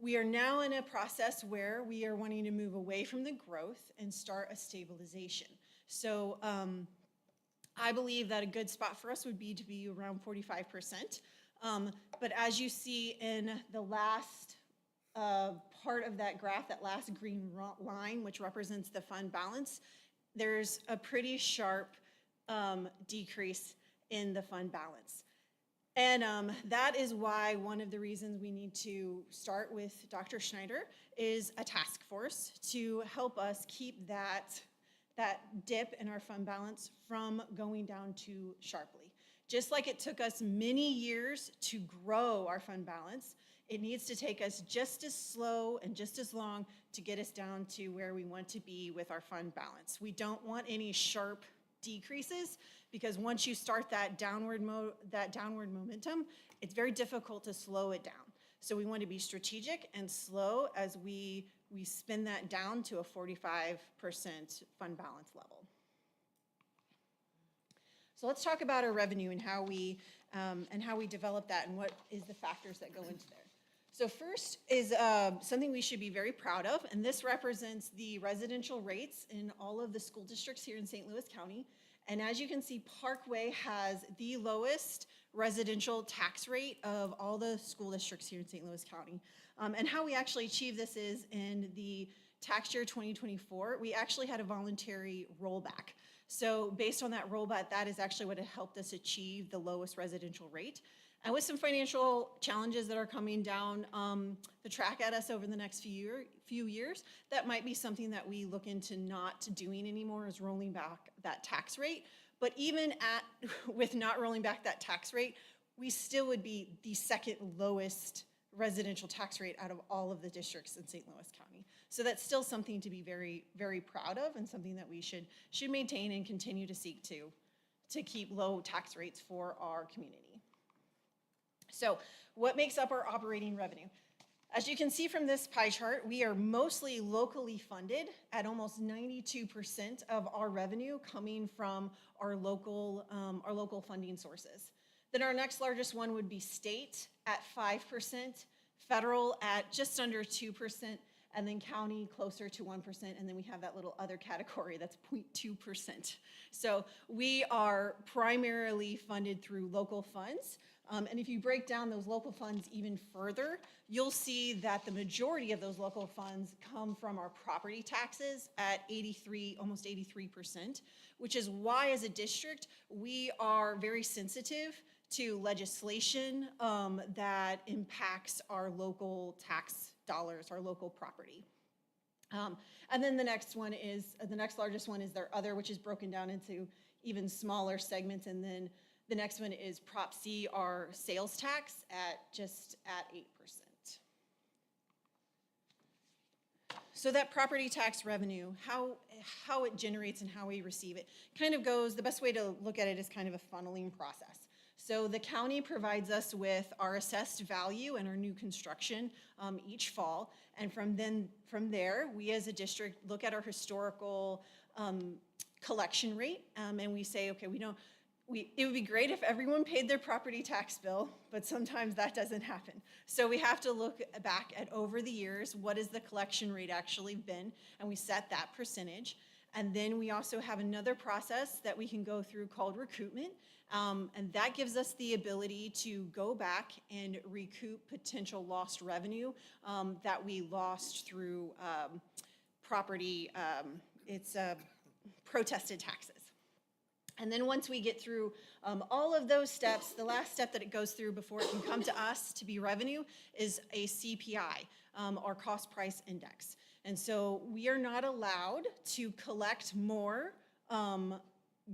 we are now in a process where we are wanting to move away from the growth and start a stabilization. So I believe that a good spot for us would be to be around 45%. But as you see in the last part of that graph, that last green line, which represents the fund balance, there's a pretty sharp decrease in the fund balance. And that is why one of the reasons we need to start with Dr. Schneider is a task force to help us keep that dip in our fund balance from going down too sharply. Just like it took us many years to grow our fund balance, it needs to take us just as slow and just as long to get us down to where we want to be with our fund balance. We don't want any sharp decreases, because once you start that downward momentum, it's very difficult to slow it down. So we want to be strategic and slow as we spin that down to a 45% fund balance level. So let's talk about our revenue and how we develop that and what is the factors that go into there. So first is something we should be very proud of, and this represents the residential rates in all of the school districts here in St. Louis County. And as you can see, Parkway has the lowest residential tax rate of all the school districts here in St. Louis County. And how we actually achieve this is in the tax year 2024, we actually had a voluntary rollback. So based on that rollback, that is actually what helped us achieve the lowest residential rate. And with some financial challenges that are coming down the track at us over the next few years, that might be something that we look into not doing anymore, is rolling back that tax rate. But even with not rolling back that tax rate, we still would be the second lowest residential tax rate out of all of the districts in St. Louis County. So that's still something to be very, very proud of, and something that we should maintain and continue to seek to keep low tax rates for our community. So what makes up our operating revenue? As you can see from this pie chart, we are mostly locally funded at almost 92% of our revenue coming from our local funding sources. Then our next largest one would be state at 5%, federal at just under 2%, and then county closer to 1%, and then we have that little other category that's 0.2%. So we are primarily funded through local funds. And if you break down those local funds even further, you'll see that the majority of those local funds come from our property taxes at almost 83%, which is why as a district, we are very sensitive to legislation that impacts our local tax dollars, our local property. And then the next largest one is their other, which is broken down into even smaller segments, and then the next one is Prop C, our sales tax, at 8%. So that property tax revenue, how it generates and how we receive it, kind of goes, the best way to look at it is kind of a funneling process. So the county provides us with our assessed value and our new construction each fall, and from there, we as a district look at our historical collection rate, and we say, okay, it would be great if everyone paid their property tax bill, but sometimes that doesn't happen. So we have to look back at over the years, what has the collection rate actually been, and we set that percentage. And then we also have another process that we can go through called recoupment, and that gives us the ability to go back and recoup potential lost revenue that we lost through protested taxes. And then once we get through all of those steps, the last step that it goes through before it can come to us to be revenue is a CPI, or cost price index. And so we are not allowed to collect more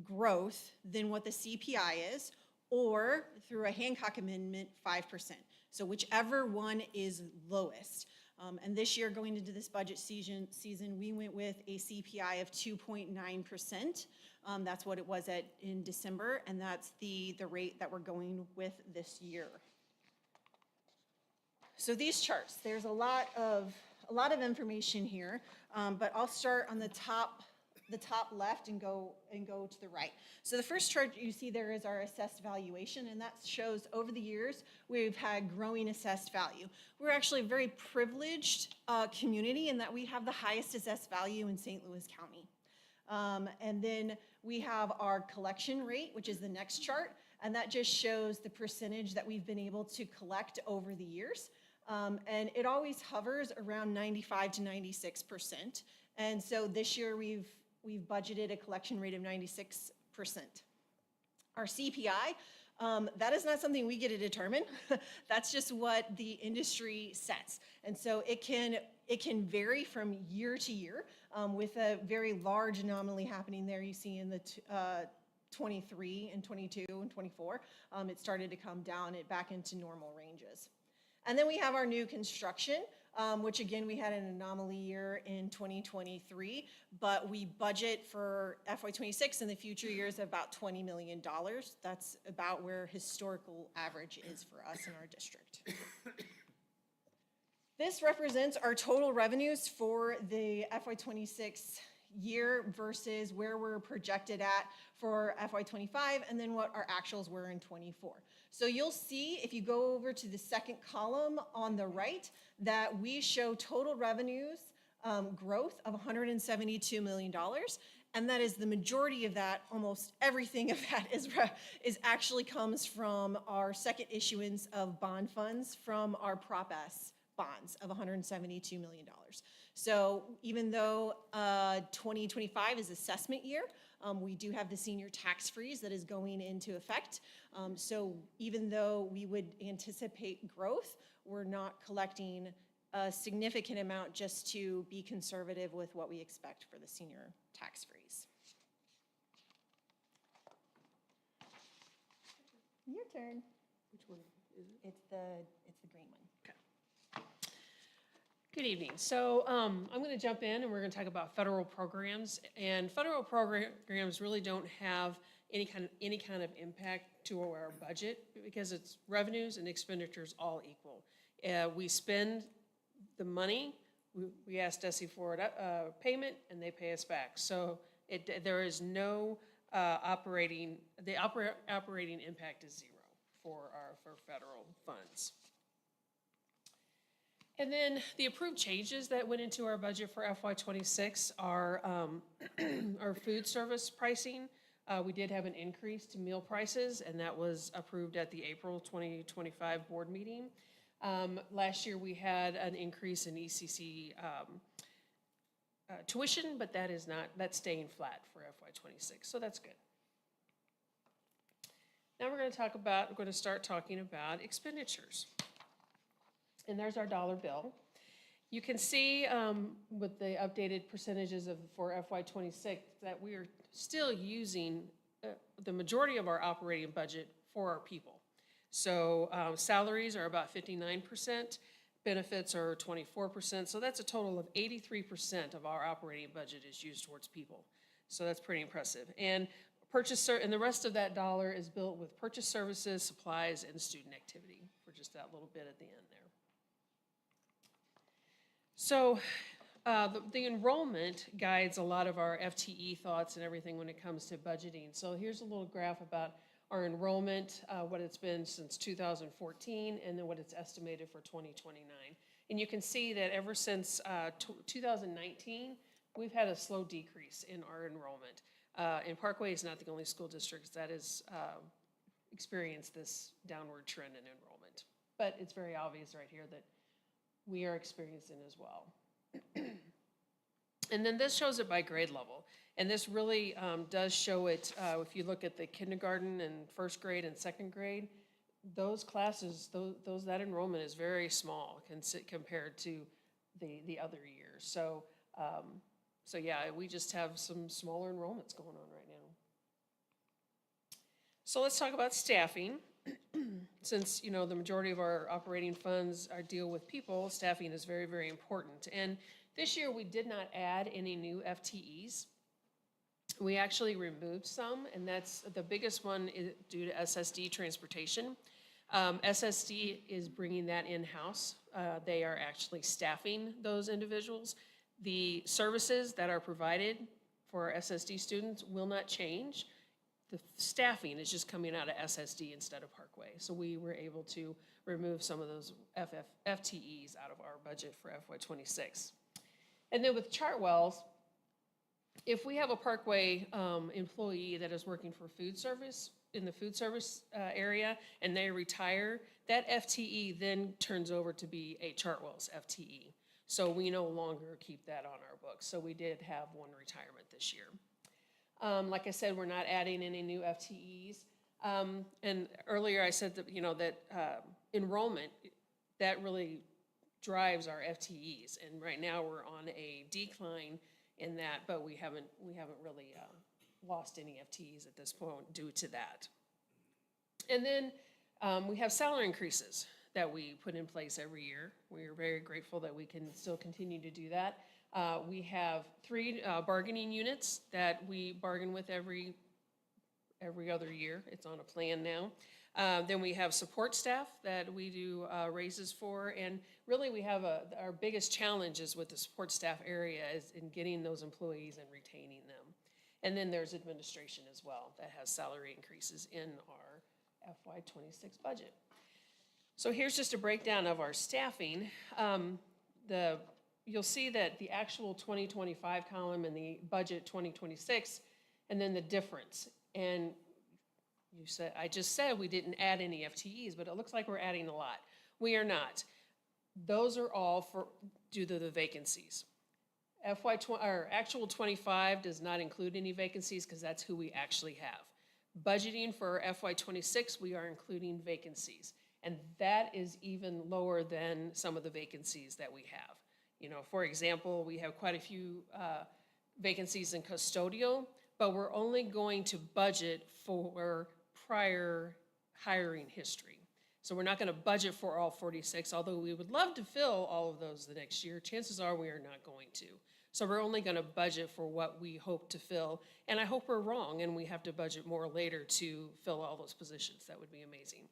growth than what the CPI is, or through a Hancock Amendment, 5%. So whichever one is lowest. And this year, going into this budget season, we went with a CPI of 2.9%. That's what it was at in December, and that's the rate that we're going with this year. So these charts, there's a lot of information here, but I'll start on the top left and go to the right. So the first chart you see there is our assessed valuation, and that shows over the years we've had growing assessed value. We're actually a very privileged community in that we have the highest assessed value in St. Louis County. And then we have our collection rate, which is the next chart, and that just shows the percentage that we've been able to collect over the years. And it always hovers around 95 to 96%. And so this year we've budgeted a collection rate of 96%. Our CPI, that is not something we get to determine. That's just what the industry sets. And so it can vary from year to year, with a very large anomaly happening there you see in the 23 and 22 and 24. It started to come down back into normal ranges. And then we have our new construction, which again, we had an anomaly year in 2023, but we budget for FY26 and the future years of about $20 million. That's about where historical average is for us in our district. This represents our total revenues for the FY26 year versus where we're projected at for FY25, and then what our actuals were in 24. So you'll see, if you go over to the second column on the right, that we show total revenues growth of $172 million. And that is the majority of that, almost everything of that is actually comes from our second issuance of bond funds from our Prop S bonds of $172 million. So even though 2025 is assessment year, we do have the senior tax freeze that is going into effect. So even though we would anticipate growth, we're not collecting a significant amount just to be conservative with what we expect for the senior tax freeze. Your turn. Which one is it? It's the green one. Good evening. So I'm going to jump in and we're going to talk about federal programs. And federal programs really don't have any kind of impact to our budget because it's revenues and expenditures all equal. We spend the money, we ask DESE for a payment, and they pay us back. So there is no operating impact is zero for federal funds. And then the approved changes that went into our budget for FY26 are our food service pricing. We did have an increase to meal prices, and that was approved at the April 2025 board meeting. Last year we had an increase in ECC tuition, but that's staying flat for FY26, so that's good. Now we're going to start talking about expenditures. And there's our dollar bill. You can see with the updated percentages for FY26 that we are still using the majority of our operating budget for our people. So salaries are about 59%, benefits are 24%, so that's a total of 83% of our operating budget is used towards people. So that's pretty impressive. And the rest of that dollar is built with purchase services, supplies, and student activity for just that little bit at the end there. So the enrollment guides a lot of our FTE thoughts and everything when it comes to budgeting. So here's a little graph about our enrollment, what it's been since 2014, and then what it's estimated for 2029. And you can see that ever since 2019, we've had a slow decrease in our enrollment. And Parkway is not the only school district that has experienced this downward trend in enrollment. But it's very obvious right here that we are experiencing as well. And then this shows it by grade level. And this really does show it, if you look at the kindergarten and first grade and second grade, those classes, that enrollment is very small compared to the other years. So, so yeah, we just have some smaller enrollments going on right now. So let's talk about staffing. Since, you know, the majority of our operating funds are deal with people, staffing is very, very important. And this year we did not add any new FTEs. We actually removed some, and that's the biggest one is due to SSD transportation. SSD is bringing that in-house. They are actually staffing those individuals. The services that are provided for our SSD students will not change. The staffing is just coming out of SSD instead of Parkway. So we were able to remove some of those FTEs out of our budget for FY26. And then with Chartwells, if we have a Parkway employee that is working for food service, in the food service area, and they retire, that FTE then turns over to be a Chartwells FTE. So we no longer keep that on our books. So we did have one retirement this year. Like I said, we're not adding any new FTEs. And earlier I said that, you know, that enrollment, that really drives our FTEs. And right now we're on a decline in that, but we haven't really lost any FTEs at this point due to that. And then we have salary increases that we put in place every year. We are very grateful that we can still continue to do that. We have 3 bargaining units that we bargain with every other year. It's on a plan now. Then we have support staff that we do raises for, and really we have our biggest challenges with the support staff area is in getting those employees and retaining them. And then there's administration as well that has salary increases in our FY26 budget. So here's just a breakdown of our staffing. You'll see that the actual 2025 column and the budget 2026, and then the difference. And I just said we didn't add any FTEs, but it looks like we're adding a lot. We are not. Those are all due to the vacancies. Actual 25 does not include any vacancies because that's who we actually have. Budgeting for FY26, we are including vacancies. And that is even lower than some of the vacancies that we have. You know, for example, we have quite a few vacancies in custodial, but we're only going to budget for prior hiring history. So we're not going to budget for all 46, although we would love to fill all of those the next year. Chances are we are not going to. So we're only going to budget for what we hope to fill. And I hope we're wrong and we have to budget more later to fill all those positions. That would be amazing.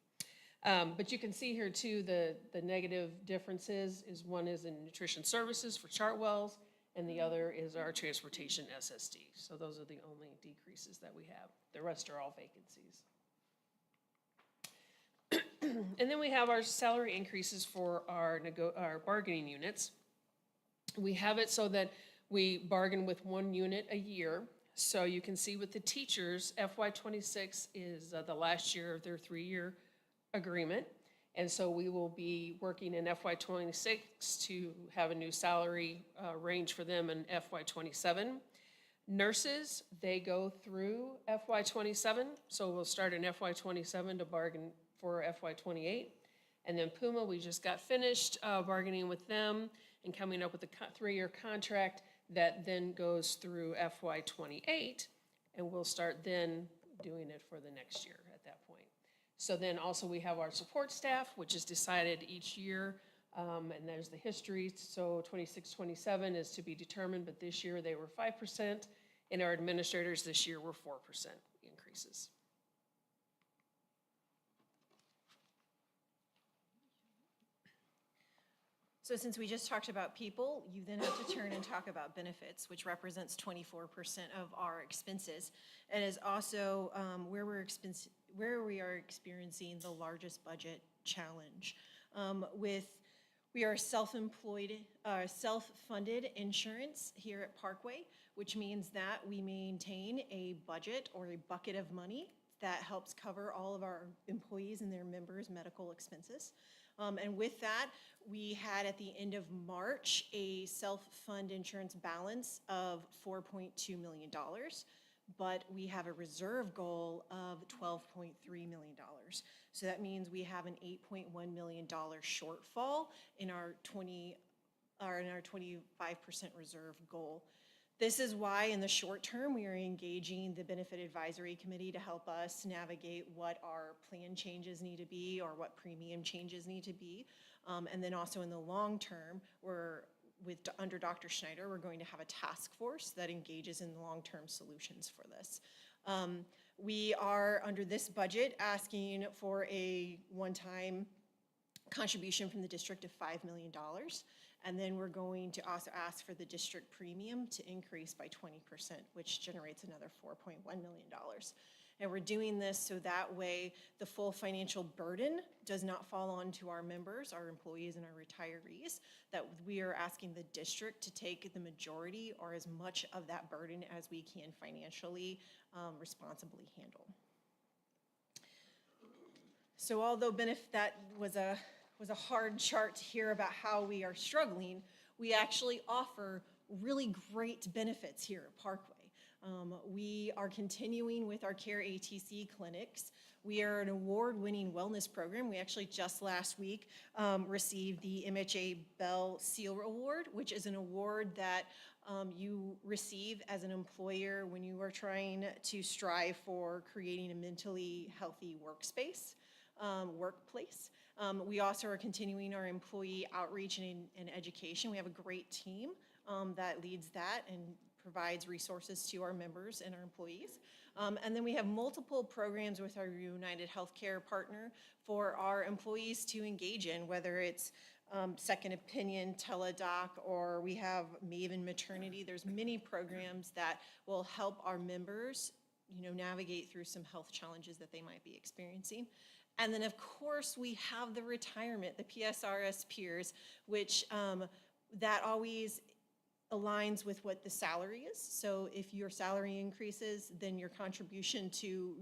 But you can see here too, the negative differences is one is in nutrition services for Chartwells, and the other is our transportation SSD. So those are the only decreases that we have. The rest are all vacancies. And then we have our salary increases for our bargaining units. We have it so that we bargain with 1 unit a year. So you can see with the teachers, FY26 is the last year of their 3-year agreement. And so we will be working in FY26 to have a new salary range for them in FY27. Nurses, they go through FY27. So we'll start in FY27 to bargain for FY28. And then Puma, we just got finished bargaining with them and coming up with a 3-year contract that then goes through FY28. And we'll start then doing it for the next year at that point. So then also we have our support staff, which is decided each year, and there's the history. So 26, 27 is to be determined, but this year they were 5%, and our administrators this year were 4% increases. So since we just talked about people, you then have to turn and talk about benefits, which represents 24% of our expenses, and is also where we are experiencing the largest budget challenge. We are self-employed, self-funded insurance here at Parkway, which means that we maintain a budget or a bucket of money that helps cover all of our employees and their members' medical expenses. And with that, we had at the end of March a self-fund insurance balance of $4.2 million, but we have a reserve goal of $12.3 million. So that means we have an $8.1 million shortfall in our 25% reserve goal. This is why in the short term, we are engaging the Benefit Advisory Committee to help us navigate what our plan changes need to be or what premium changes need to be. And then also in the long term, under Dr. Schneider, we're going to have a task force that engages in long-term solutions for this. We are, under this budget, asking for a one-time contribution from the district of $5 million. And then we're going to also ask for the district premium to increase by 20%, which generates another $4.1 million. And we're doing this so that way the full financial burden does not fall onto our members, our employees, and our retirees, that we are asking the district to take the majority or as much of that burden as we can financially responsibly handle. So although that was a hard chart to hear about how we are struggling, we actually offer really great benefits here at Parkway. We are continuing with our CARE ATC clinics. We are an award-winning wellness program. We actually just last week received the MHA Bell Seal Award, which is an award that you receive as an employer when you are trying to strive for creating a mentally healthy workplace. We also are continuing our employee outreach and education. We have a great team that leads that and provides resources to our members and our employees. And then we have multiple programs with our United Healthcare partner for our employees to engage in, whether it's Second Opinion, Teledoc, or we have Maven Maternity. There's many programs that will help our members, navigate through some health challenges that they might be experiencing. And then, of course, we have the retirement, the PSRS peers, which that always aligns with what the salary is. So if your salary increases, then your contribution to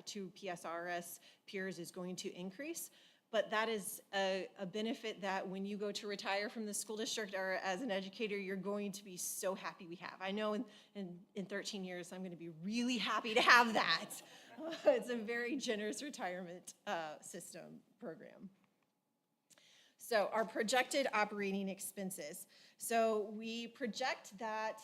to PSRS peers is going to increase. But that is a benefit that when you go to retire from the school district or as an educator, you're going to be so happy we have. I know in 13 years, I'm going to be really happy to have that. It's a very generous retirement system program. So our projected operating expenses. So we project that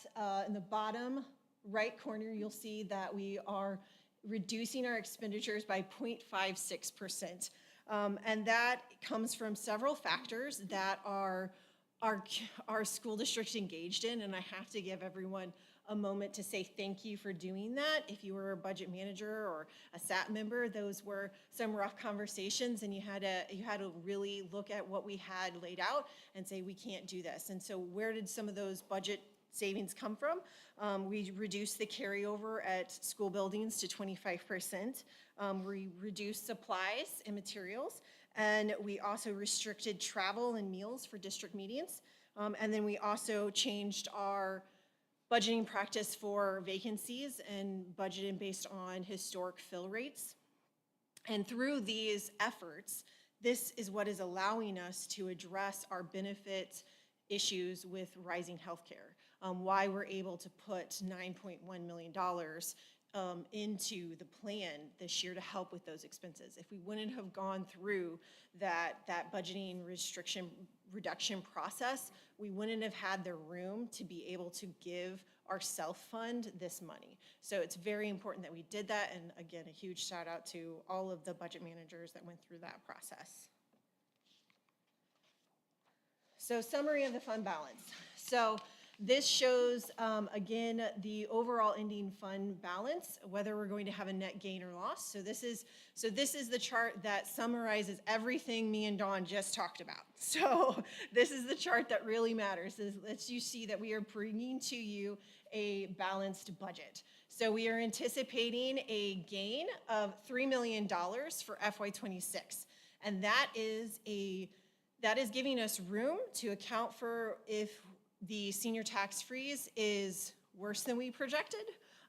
in the bottom right corner, you'll see that we are reducing our expenditures by 0.56%. And that comes from several factors that our school district engaged in, and I have to give everyone a moment to say thank you for doing that. If you were a budget manager or a SAT member, those were some rough conversations, and you had to really look at what we had laid out and say we can't do this. And so where did some of those budget savings come from? We reduced the carryover at school buildings to 25%. We reduced supplies and materials, and we also restricted travel and meals for district meetings. And then we also changed our budgeting practice for vacancies and budgeting based on historic fill rates. And through these efforts, this is what is allowing us to address our benefit issues with rising healthcare. Why we're able to put $9.1 million into the plan this year to help with those expenses. If we wouldn't have gone through that budgeting reduction process, we wouldn't have had the room to be able to give our self-fund this money. So it's very important that we did that, and again, a huge shout out to all of the budget managers that went through that process. So summary of the fund balance. So this shows, again, the overall ending fund balance, whether we're going to have a net gain or loss. So this is the chart that summarizes everything me and Dawn just talked about. So this is the chart that really matters. This lets you see that we are bringing to you a balanced budget. So we are anticipating a gain of $3 million for FY26. And that is giving us room to account for if the senior tax freeze is worse than we projected,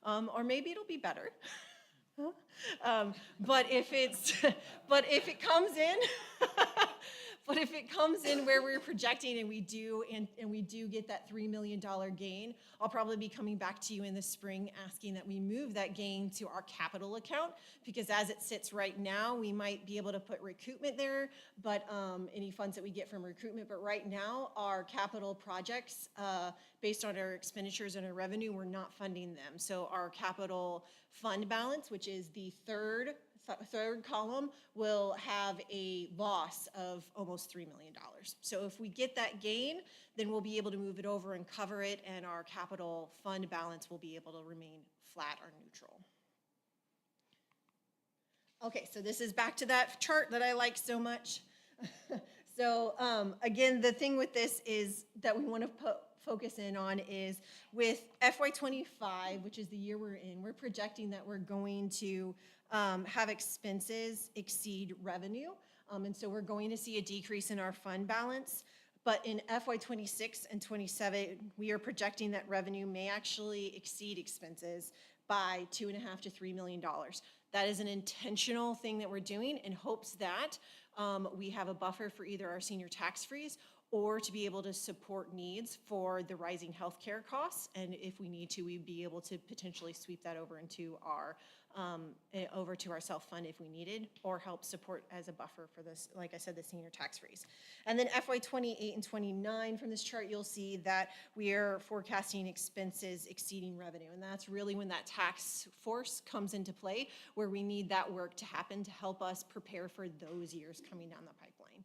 or maybe it'll be better. But if it comes in, but if it comes in where we're projecting and we do get that $3 million gain, I'll probably be coming back to you in the spring asking that we move that gain to our capital account, because as it sits right now, we might be able to put recoupment there, but any funds that we get from recruitment, but right now, our capital projects, based on our expenditures and our revenue, we're not funding them. So our capital fund balance, which is the third column, will have a loss of almost $3 million. So if we get that gain, then we'll be able to move it over and cover it, and our capital fund balance will be able to remain flat or neutral. Okay, so this is back to that chart that I like so much. So again, the thing with this is that we want to focus in on is with FY25, which is the year we're in, we're projecting that we're going to have expenses exceed revenue. And so we're going to see a decrease in our fund balance. But in FY26 and 27, we are projecting that revenue may actually exceed expenses by $2.5 to $3 million. That is an intentional thing that we're doing in hopes that we have a buffer for either our senior tax freeze or to be able to support needs for the rising healthcare costs. And if we need to, we'd be able to potentially sweep that over into our self-fund if we needed, or help support as a buffer for this, like I said, the senior tax freeze. And then FY28 and 29 from this chart, you'll see that we are forecasting expenses exceeding revenue. And that's really when that task force comes into play, where we need that work to happen to help us prepare for those years coming down the pipeline.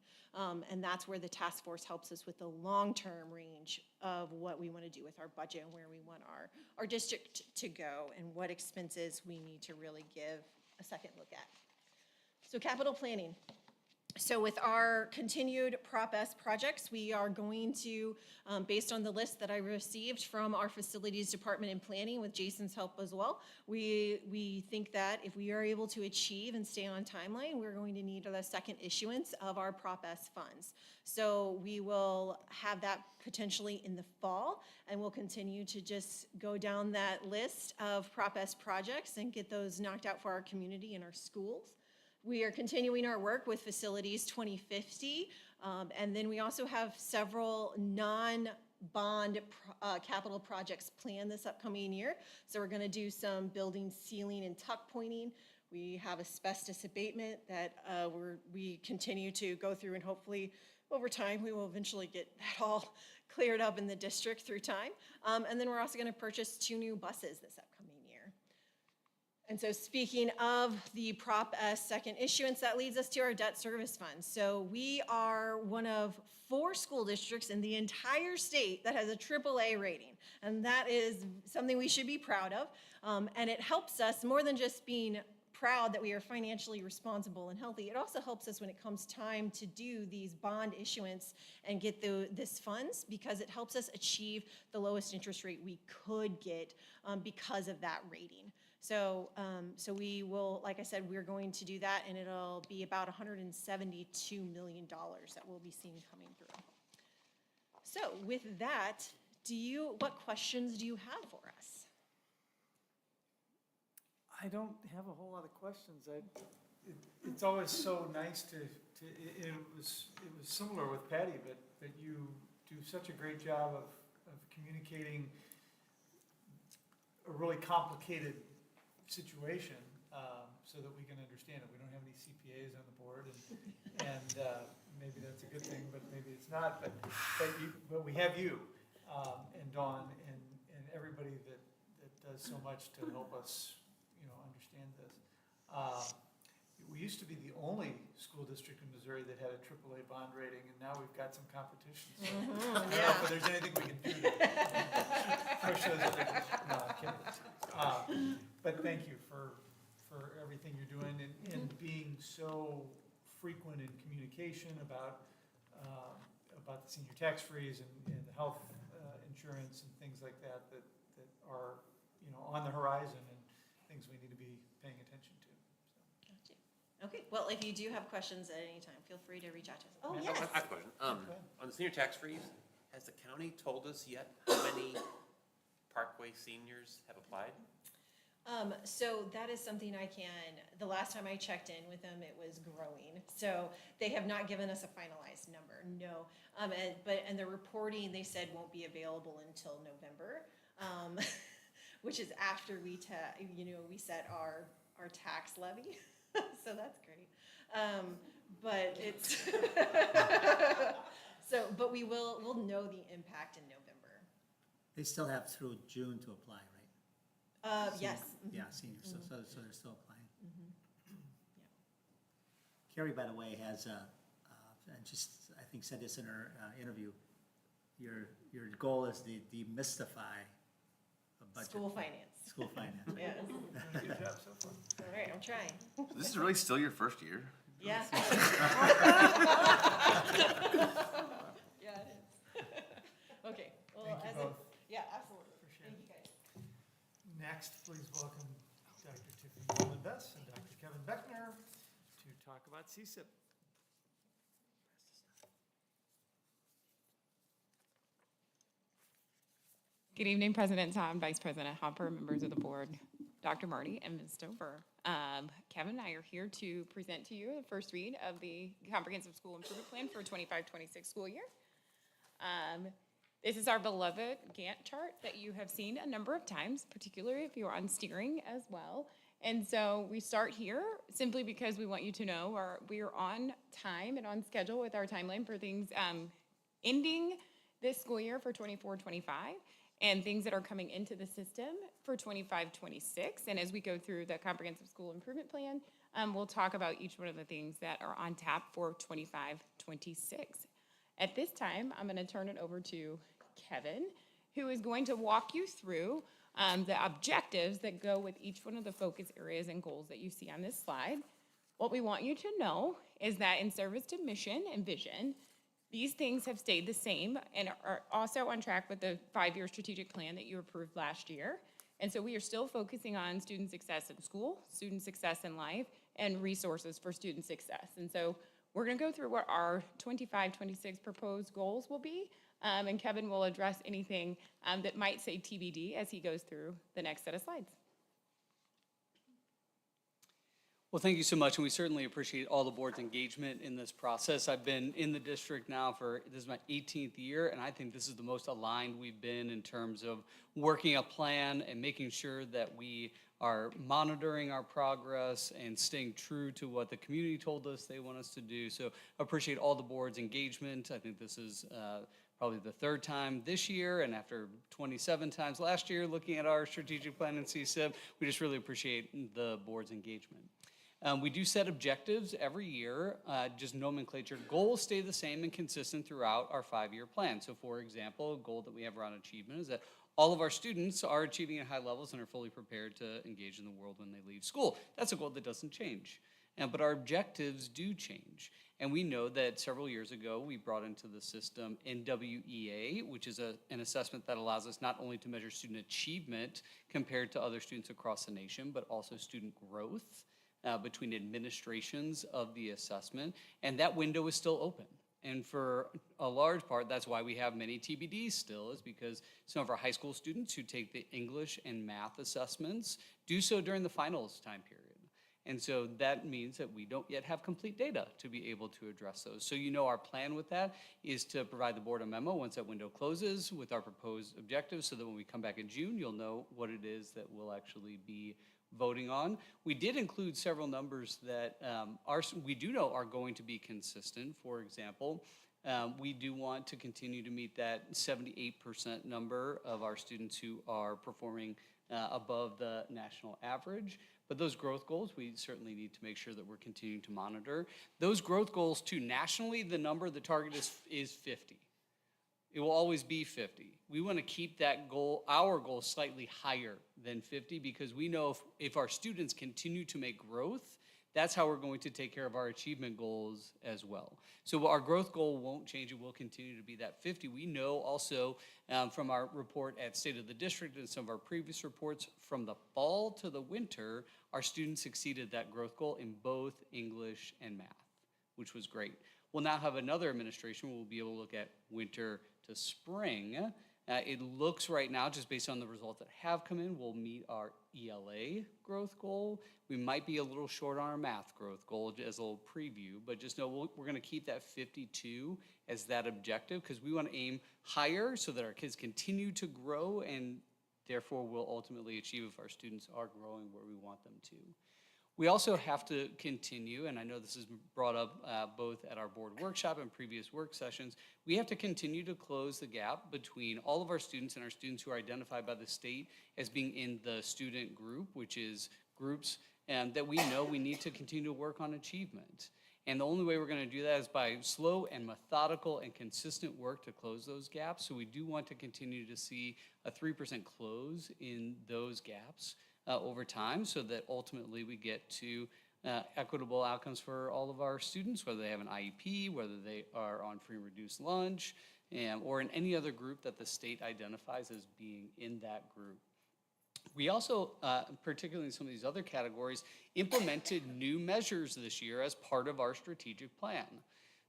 And that's where the task force helps us with the long-term range of what we want to do with our budget and where we want our district to go and what expenses we need to really give a second look at. So capital planning. So with our continued Prop S projects, we are going to, based on the list that I received from our facilities department and planning with Jason's help as well, we think that if we are able to achieve and stay on timeline, we're going to need the second issuance of our Prop S funds. So we will have that potentially in the fall, and we'll continue to just go down that list of Prop S projects and get those knocked out for our community and our schools. We are continuing our work with Facilities 2050, and then we also have several non-bond capital projects planned this upcoming year. So we're going to do some building sealing and tuck pointing. We have asbestos abatement that we continue to go through, and hopefully over time we will eventually get that all cleared up in the district through time. And then we're also going to purchase 2 new buses this upcoming year. And so speaking of the Prop S second issuance, that leads us to our debt service fund. So we are one of 4 school districts in the entire state that has a AAA rating. And that is something we should be proud of. And it helps us more than just being proud that we are financially responsible and healthy. It also helps us when it comes time to do these bond issuance and get this funds, because it helps us achieve the lowest interest rate we could get because of that rating. So we will, like I said, we're going to do that, and it'll be about $172 million that we'll be seeing coming through. So with that, what questions do you have for us? I don't have a whole lot of questions. It's always so nice it was similar with Patty, but you do such a great job of communicating a really complicated situation so that we can understand it. We don't have any CPAs on the board, and maybe that's a good thing, but maybe it's not. But we have you and Dawn and everybody that does so much to help us, understand this. We used to be the only school district in Missouri that had a AAA bond rating, and now we've got some competition. So I don't know if there's anything we can do to push those other. No, I'm kidding. But thank you for everything you're doing and being so frequent in communication about the senior tax freeze and the health insurance and things like that are on the horizon and things we need to be paying attention to. Gotcha. Okay, well, if you do have questions at any time, feel free to reach out to us. Oh, yes. I have a question. On the senior tax freeze, has the county told us yet how many Parkway seniors have applied? So that is something the last time I checked in with them, it was growing. So they have not given us a finalized number, no. And the reporting, they said, won't be available until November, which is after we set our tax levy. So that's great. But it's, but we'll know the impact in November. They still have through June to apply, right? Yes. Yeah, seniors, so they're still applying. Carrie, by the way, has, and just, I think said this in her interview, your goal is to demystify a budget. School finance. School finance. Yes. Good job so far. All right, I'm trying. So this is really still your first year? Yeah. Yeah, it is. Okay, well, Thank you both. yeah, absolutely. Thank you, guys. Next, please welcome Dr. Tiffany Bess and Dr. Kevin Beckner to talk about CSIP. Good evening, President Tom, Vice President Hopper, members of the board, Dr. Marty, and Ms. Stover. Kevin and I are here to present to you the first read of the Comprehensive School Improvement Plan for 25-26 school year. This is our beloved Gantt chart that you have seen a number of times, particularly if you're on steering as well. And so we start here simply because we want you to know we are on time and on schedule with our timeline for things ending this school year for 24-25 and things that are coming into the system for 25-26. And as we go through the Comprehensive School Improvement Plan, we'll talk about each one of the things that are on tap for 25-26. At this time, I'm going to turn it over to Kevin, who is going to walk you through the objectives that go with each one of the focus areas and goals that you see on this slide. What we want you to know is that in service to mission and vision, these things have stayed the same and are also on track with the 5-year strategic plan that you approved last year. And so we are still focusing on student success in school, student success in life, and resources for student success. And so we're going to go through what our 25-26 proposed goals will be, and Kevin will address anything that might say TBD as he goes through the next set of slides. Well, thank you so much, and we certainly appreciate all the board's engagement in this process. I've been in the district now this is my 18th year, and I think this is the most aligned we've been in terms of working a plan and making sure that we are monitoring our progress and staying true to what the community told us they want us to do. So I appreciate all the board's engagement. I think this is probably the 3rd time this year, and after 27 times last year looking at our strategic plan in CSIP, we just really appreciate the board's engagement. We do set objectives every year, just nomenclature. Goals stay the same and consistent throughout our 5-year plan. So for example, a goal that we have around achievement is that all of our students are achieving at high levels and are fully prepared to engage in the world when they leave school. That's a goal that doesn't change. But our objectives do change. And we know that several years ago, we brought into the system NWEA, which is an assessment that allows us not only to measure student achievement compared to other students across the nation, but also student growth between administrations of the assessment. And that window is still open. And for a large part, that's why we have many TBDs still, is because some of our high school students who take the English and math assessments do so during the finals time period. And so that means that we don't yet have complete data to be able to address those. So our plan with that is to provide the board a memo once that window closes with our proposed objectives so that when we come back in June, you'll know what it is that we'll actually be voting on. We did include several numbers that we do know are going to be consistent. For example, we do want to continue to meet that 78% number of our students who are performing above the national average. But those growth goals, we certainly need to make sure that we're continuing to monitor. Those growth goals, too, nationally, the target is 50. It will always be 50. We want to keep that goal, our goal, slightly higher than 50 because we know if our students continue to make growth, that's how we're going to take care of our achievement goals as well. So our growth goal won't change. It will continue to be that 50. We know also from our report at State of the District and some of our previous reports from the fall to the winter, our students exceeded that growth goal in both English and math, which was great. We'll now have another administration where we'll be able to look at winter to spring It looks right now, just based on the results that have come in, we'll meet our ELA growth goal. We might be a little short on our math growth goal as a little preview, but just know we're going to keep that 52 as that objective because we want to aim higher so that our kids continue to grow and therefore will ultimately achieve if our students are growing where we want them to. We also have to continue, and I know this is brought up both at our board workshop and previous work sessions, we have to continue to close the gap between all of our students and our students who are identified by the state as being in the student group, which is groups that we know we need to continue to work on achievement. And the only way we're going to do that is by slow and methodical and consistent work to close those gaps. So we do want to continue to see a 3% close in those gaps over time so that ultimately we get to equitable outcomes for all of our students, whether they have an IEP, whether they are on free and reduced lunch, or in any other group that the state identifies as being in that group. We also, particularly in some of these other categories, implemented new measures this year as part of our strategic plan.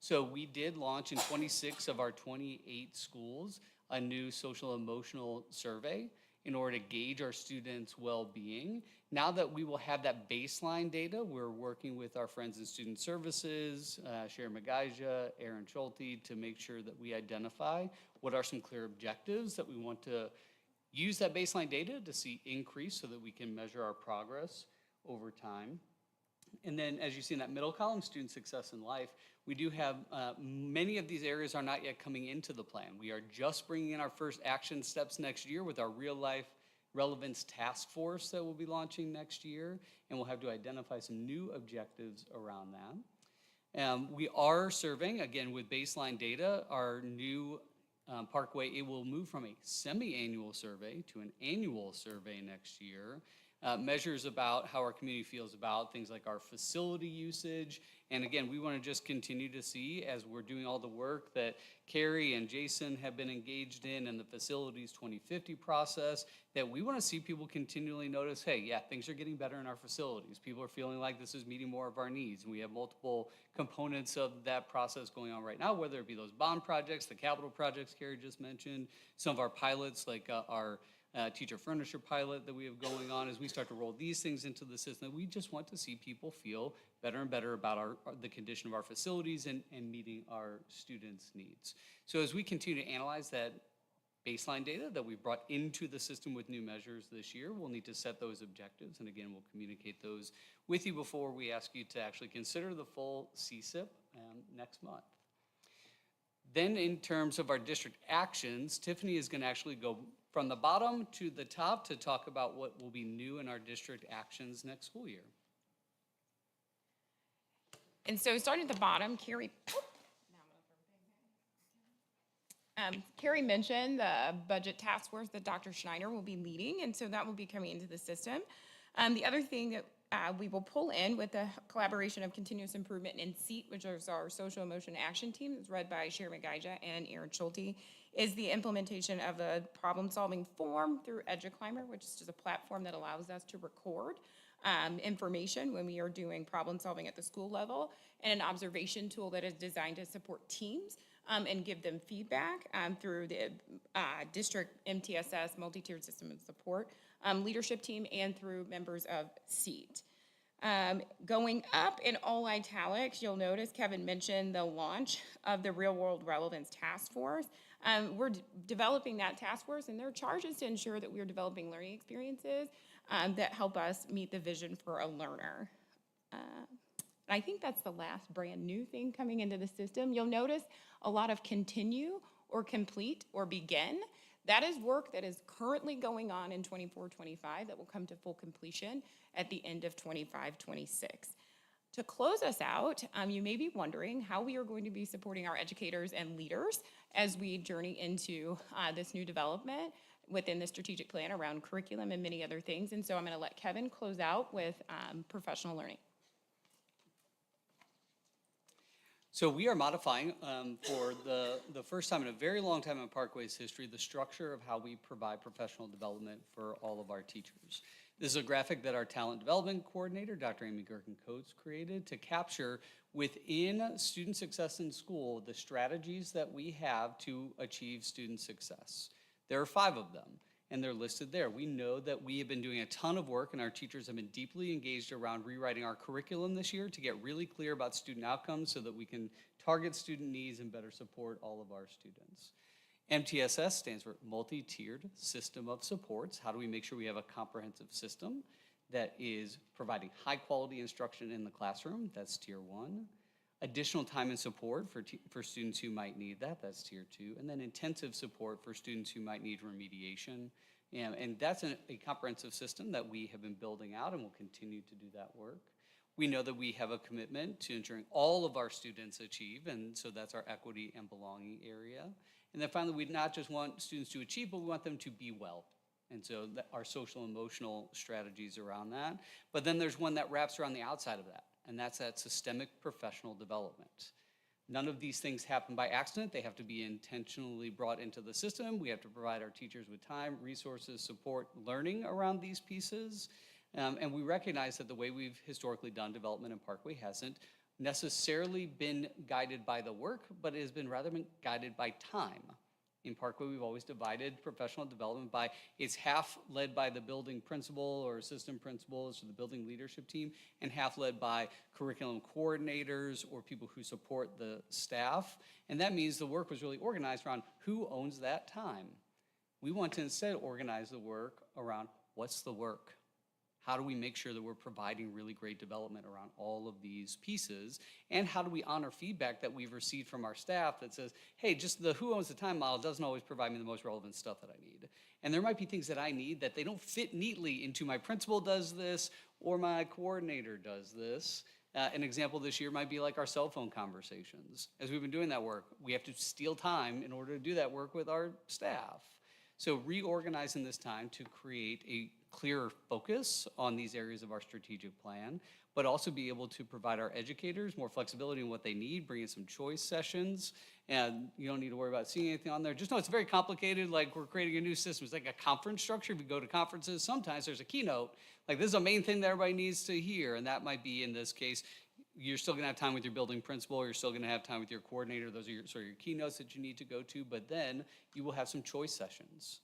So we did launch in 26 of our 28 schools a new social emotional survey in order to gauge our students' well-being. Now that we will have that baseline data, we're working with our friends in student services, Sharon Magaja, Aaron Schulte, to make sure that we identify what are some clear objectives that we want to use that baseline data to see increase so that we can measure our progress over time. And then as you see in that middle column, student success in life, we do have many of these areas are not yet coming into the plan. We are just bringing in our first action steps next year with our real life relevance task force that we'll be launching next year, and we'll have to identify some new objectives around that. We are serving, again, with baseline data, our new Parkway. It will move from a semi-annual survey to an annual survey next year. Measures about how our community feels about things like our facility usage. And again, we want to just continue to see as we're doing all the work that Carrie and Jason have been engaged in the Facilities 2050 process, that we want to see people continually notice, hey, yeah, things are getting better in our facilities. People are feeling like this is meeting more of our needs. And we have multiple components of that process going on right now, whether it be those bond projects, the capital projects Carrie just mentioned, some of our pilots like our teacher furniture pilot that we have going on. As we start to roll these things into the system, we just want to see people feel better and better about the condition of our facilities and meeting our students' needs. So as we continue to analyze that baseline data that we've brought into the system with new measures this year, we'll need to set those objectives. And again, we'll communicate those with you before we ask you to actually consider the full CSIP next month. Then in terms of our district actions, Tiffany is going to actually go from the bottom to the top to talk about what will be new in our district actions next school year. And so starting at the bottom, Carrie mentioned the budget task force that Dr. Schneider will be leading, and so that will be coming into the system. The other thing that we will pull in with the collaboration of continuous improvement in SEAT, which is our social emotion action team, that's led by Sharon Magaja and Aaron Schulte, is the implementation of the problem-solving form through EduClimber, which is just a platform that allows us to record information when we are doing problem-solving at the school level, and an observation tool that is designed to support teams and give them feedback through the district MTSS, multi-tiered system of support, leadership team, and through members of SEAT. Going up in all italics, you'll notice Kevin mentioned the launch of the Real World Relevance Task Force. We're developing that task force, and their charge is to ensure that we're developing learning experiences that help us meet the vision for a learner. And I think that's the last brand new thing coming into the system. You'll notice a lot of continue or complete or begin. That is work that is currently going on in 24-25 that will come to full completion at the end of 25-26. To close us out, you may be wondering how we are going to be supporting our educators and leaders as we journey into this new development within the strategic plan around curriculum and many other things. And so I'm going to let Kevin close out with professional learning. So we are modifying for the first time in a very long time in Parkway's history, the structure of how we provide professional development for all of our teachers. This is a graphic that our talent development coordinator, Dr. Amy Gerken-Coates, created to capture within student success in school the strategies that we have to achieve student success. There are 5 of them, and they're listed there. We know that we have been doing a ton of work, and our teachers have been deeply engaged around rewriting our curriculum this year to get really clear about student outcomes so that we can target student needs and better support all of our students. MTSS stands for Multi-Tiered System of Supports. How do we make sure we have a comprehensive system that is providing high-quality instruction in the classroom? That's Tier 1. Additional time and support for students who might need that, that's Tier 2, and then intensive support for students who might need remediation. And that's a comprehensive system that we have been building out and will continue to do that work. We know that we have a commitment to ensuring all of our students achieve, and so that's our equity and belonging area. And then finally, we not just want students to achieve, but we want them to be well. And so our social and emotional strategies around that. But then there's one that wraps around the outside of that, and that's that systemic professional development. None of these things happen by accident. They have to be intentionally brought into the system. We have to provide our teachers with time, resources, support, learning around these pieces. And we recognize that the way we've historically done development in Parkway hasn't necessarily been guided by the work, but it has been rather been guided by time. In Parkway, we've always divided professional development by, it's half led by the building principal or assistant principals or the building leadership team, and half led by curriculum coordinators or people who support the staff. And that means the work was really organized around who owns that time. We want to instead organize the work around what's the work? How do we make sure that we're providing really great development around all of these pieces? And how do we honor feedback that we've received from our staff that says, hey, just the who owns the time model doesn't always provide me the most relevant stuff that I need. And there might be things that I need that they don't fit neatly into my principal does this or my coordinator does this. An example this year might be like our cell phone conversations. As we've been doing that work, we have to steal time in order to do that work with our staff. So reorganizing this time to create a clearer focus on these areas of our strategic plan, but also be able to provide our educators more flexibility in what they need, bring in some choice sessions, and you don't need to worry about seeing anything on there. Just know it's very complicated, like we're creating a new system. It's like a conference structure. If you go to conferences, sometimes there's a keynote, like this is a main thing that everybody needs to hear, and that might be, in this case, you're still gonna have time with your building principal, you're still gonna have time with your coordinator, those are your, sort of your keynotes that you need to go to, but then you will have some choice sessions.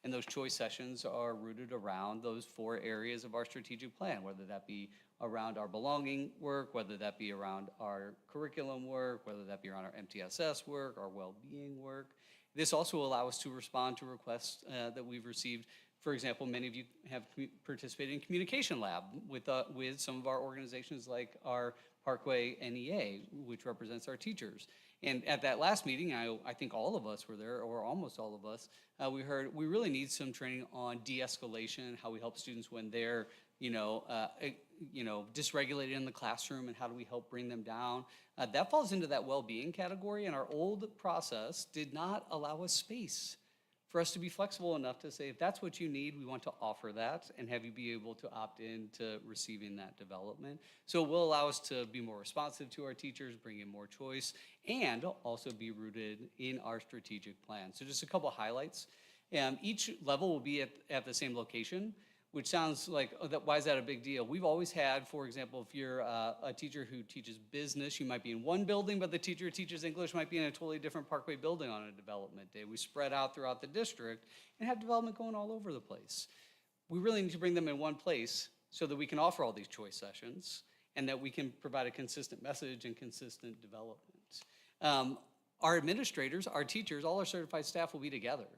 And those choice sessions are rooted around those 4 areas of our strategic plan, whether that be around our belonging work, whether that be around our curriculum work, whether that be around our MTSS work, our well-being work. This also will allow us to respond to requests that we've received. For example, many of you have participated in Communication Lab with some of our organizations like our Parkway NEA, which represents our teachers. And at that last meeting, I think all of us were there, or almost all of us, we heard we really need some training on de-escalation, how we help students when they're, dysregulated in the classroom, and how do we help bring them down. That falls into that well-being category, and our old process did not allow us space for us to be flexible enough to say, if that's what you need, we want to offer that and have you be able to opt in to receiving that development. So it will allow us to be more responsive to our teachers, bring in more choice, and also be rooted in our strategic plan. So just a couple highlights. Each level will be at the same location, which sounds like, why is that a big deal? We've always had, for example, if you're a teacher who teaches business, you might be in one building, but the teacher who teaches English might be in a totally different Parkway building on a development day. We spread out throughout the district and have development going all over the place. We really need to bring them in one place so that we can offer all these choice sessions and that we can provide a consistent message and consistent development. Our administrators, our teachers, all our certified staff will be together,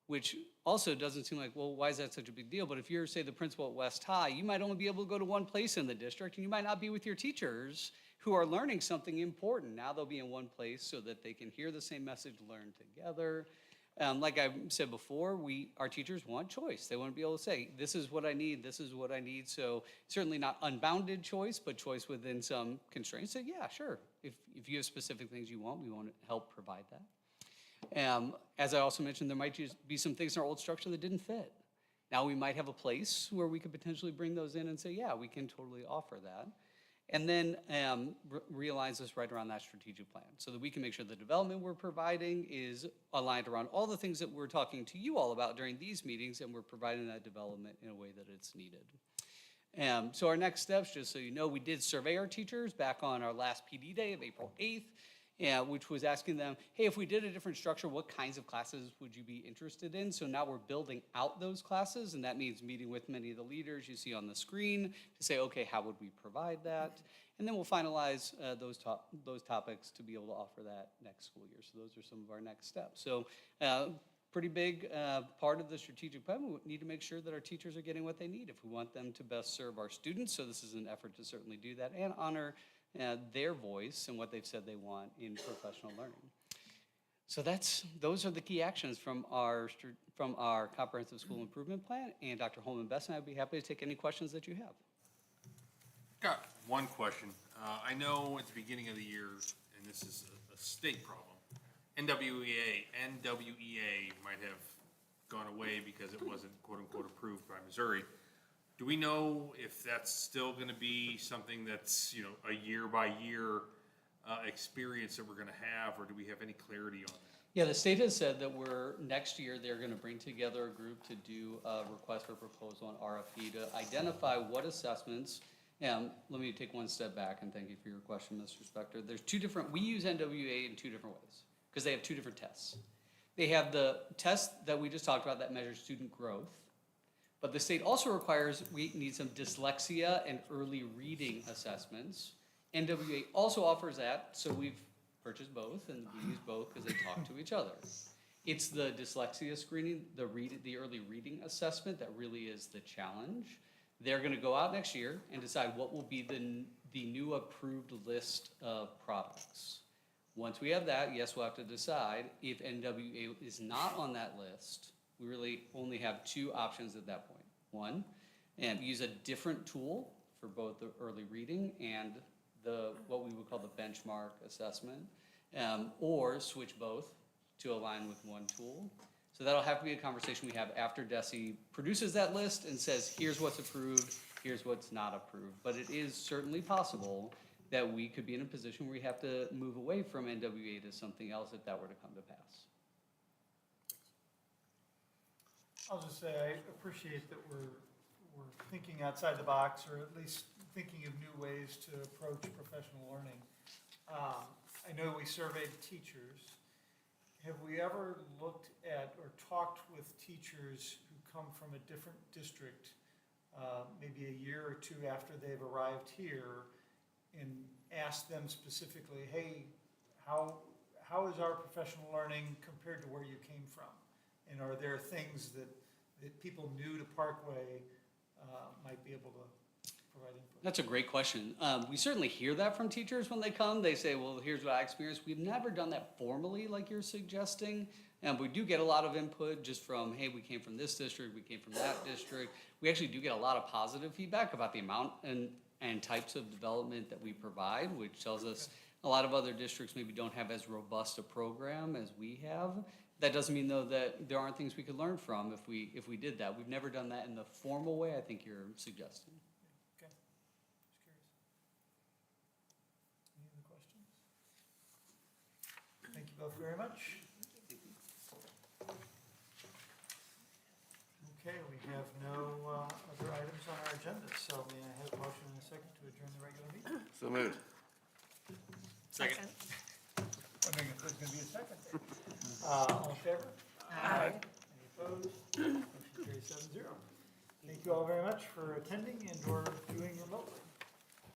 which also doesn't seem like, well, why is that such a big deal? But if you're, say, the principal at West High, you might only be able to go to one place in the district, and you might not be with your teachers who are learning something important. Now they'll be in one place so that they can hear the same message, learn together. Like I said before, our teachers want choice. They want to be able to say, this is what I need, this is what I need. So certainly not unbounded choice, but choice within some constraints. So yeah, sure. If you have specific things you want, we want to help provide that. As I also mentioned, there might just be some things in our old structure that didn't fit. Now we might have a place where we could potentially bring those in and say, yeah, we can totally offer that. And then realize this right around that strategic plan so that we can make sure the development we're providing is aligned around all the things that we're talking to you all about during these meetings, and we're providing that development in a way that it's needed. So our next steps, just so you know, we did survey our teachers back on our last PD day of April 8th. which was asking them, hey, if we did a different structure, what kinds of classes would you be interested in? So now we're building out those classes, and that means meeting with many of the leaders you see on the screen to say, okay, how would we provide that? And then we'll finalize those topics to be able to offer that next school year. So those are some of our next steps. So pretty big part of the strategic plan. We need to make sure that our teachers are getting what they need if we want them to best serve our students. So this is an effort to certainly do that and honor their voice and what they've said they want in professional learning. So those are the key actions from our comprehensive school improvement plan. And Dr. Holman-Best and I would be happy to take any questions that you have. Got one question. I know at the beginning of the year, and this is a state problem, NWEA might have gone away because it wasn't quote-unquote approved by Missouri. Do we know if that's still going to be something that's, a year-by-year experience that we're going to have, or do we have any clarity on that? Yeah, the state has said that next year, they're going to bring together a group to do a request for proposal on RFP to identify what assessments. Let me take one step back and thank you for your question, Mr. Spector. We use NWEA in two different ways because they have two different tests. They have the test that we just talked about that measures student growth, but the state also requires we need some dyslexia and early reading assessments. NWEA also offers that, so we've purchased both and we use both because they talk to each other. It's the dyslexia screening, the early reading assessment that really is the challenge. They're going to go out next year and decide what will be the new approved list of products. Once we have that, yes, we'll have to decide if NWEA is not on that list. We really only have two options at that point. One, use a different tool for both the early reading and what we would call the benchmark assessment, or switch both to align with one tool. So that'll have to be a conversation we have after DESE produces that list and says, here's what's approved, here's what's not approved. But it is certainly possible that we could be in a position where we have to move away from NWEA to something else if that were to come to pass. I'll just say I appreciate that we're thinking outside the box, or at least thinking of new ways to approach professional learning. I know we surveyed teachers. Have we ever looked at or talked with teachers who come from a different district, maybe a year or two after they've arrived here, and asked them specifically, hey, how is our professional learning compared to where you came from? And are there things that people new to Parkway might be able to provide input? That's a great question. We certainly hear that from teachers when they come. They say, well, here's what I experienced. We've never done that formally like you're suggesting. We do get a lot of input just from, hey, we came from this district, we came from that district. We actually do get a lot of positive feedback about the amount and types of development that we provide, which tells us a lot of other districts maybe don't have as robust a program as we have. That doesn't mean, though, that there aren't things we could learn from if we did that. We've never done that in the formal way I think you're suggesting. Okay, just curious. Any other questions? Thank you both very much. Okay, we have no other items on our agenda, so may I have a motion and a second to adjourn the regular meeting? So moved. Second. Wondering if there's going to be a second. All in favor? Aye. Any opposed? Motion carries 7-0. Thank you all very much for attending and/or viewing remotely.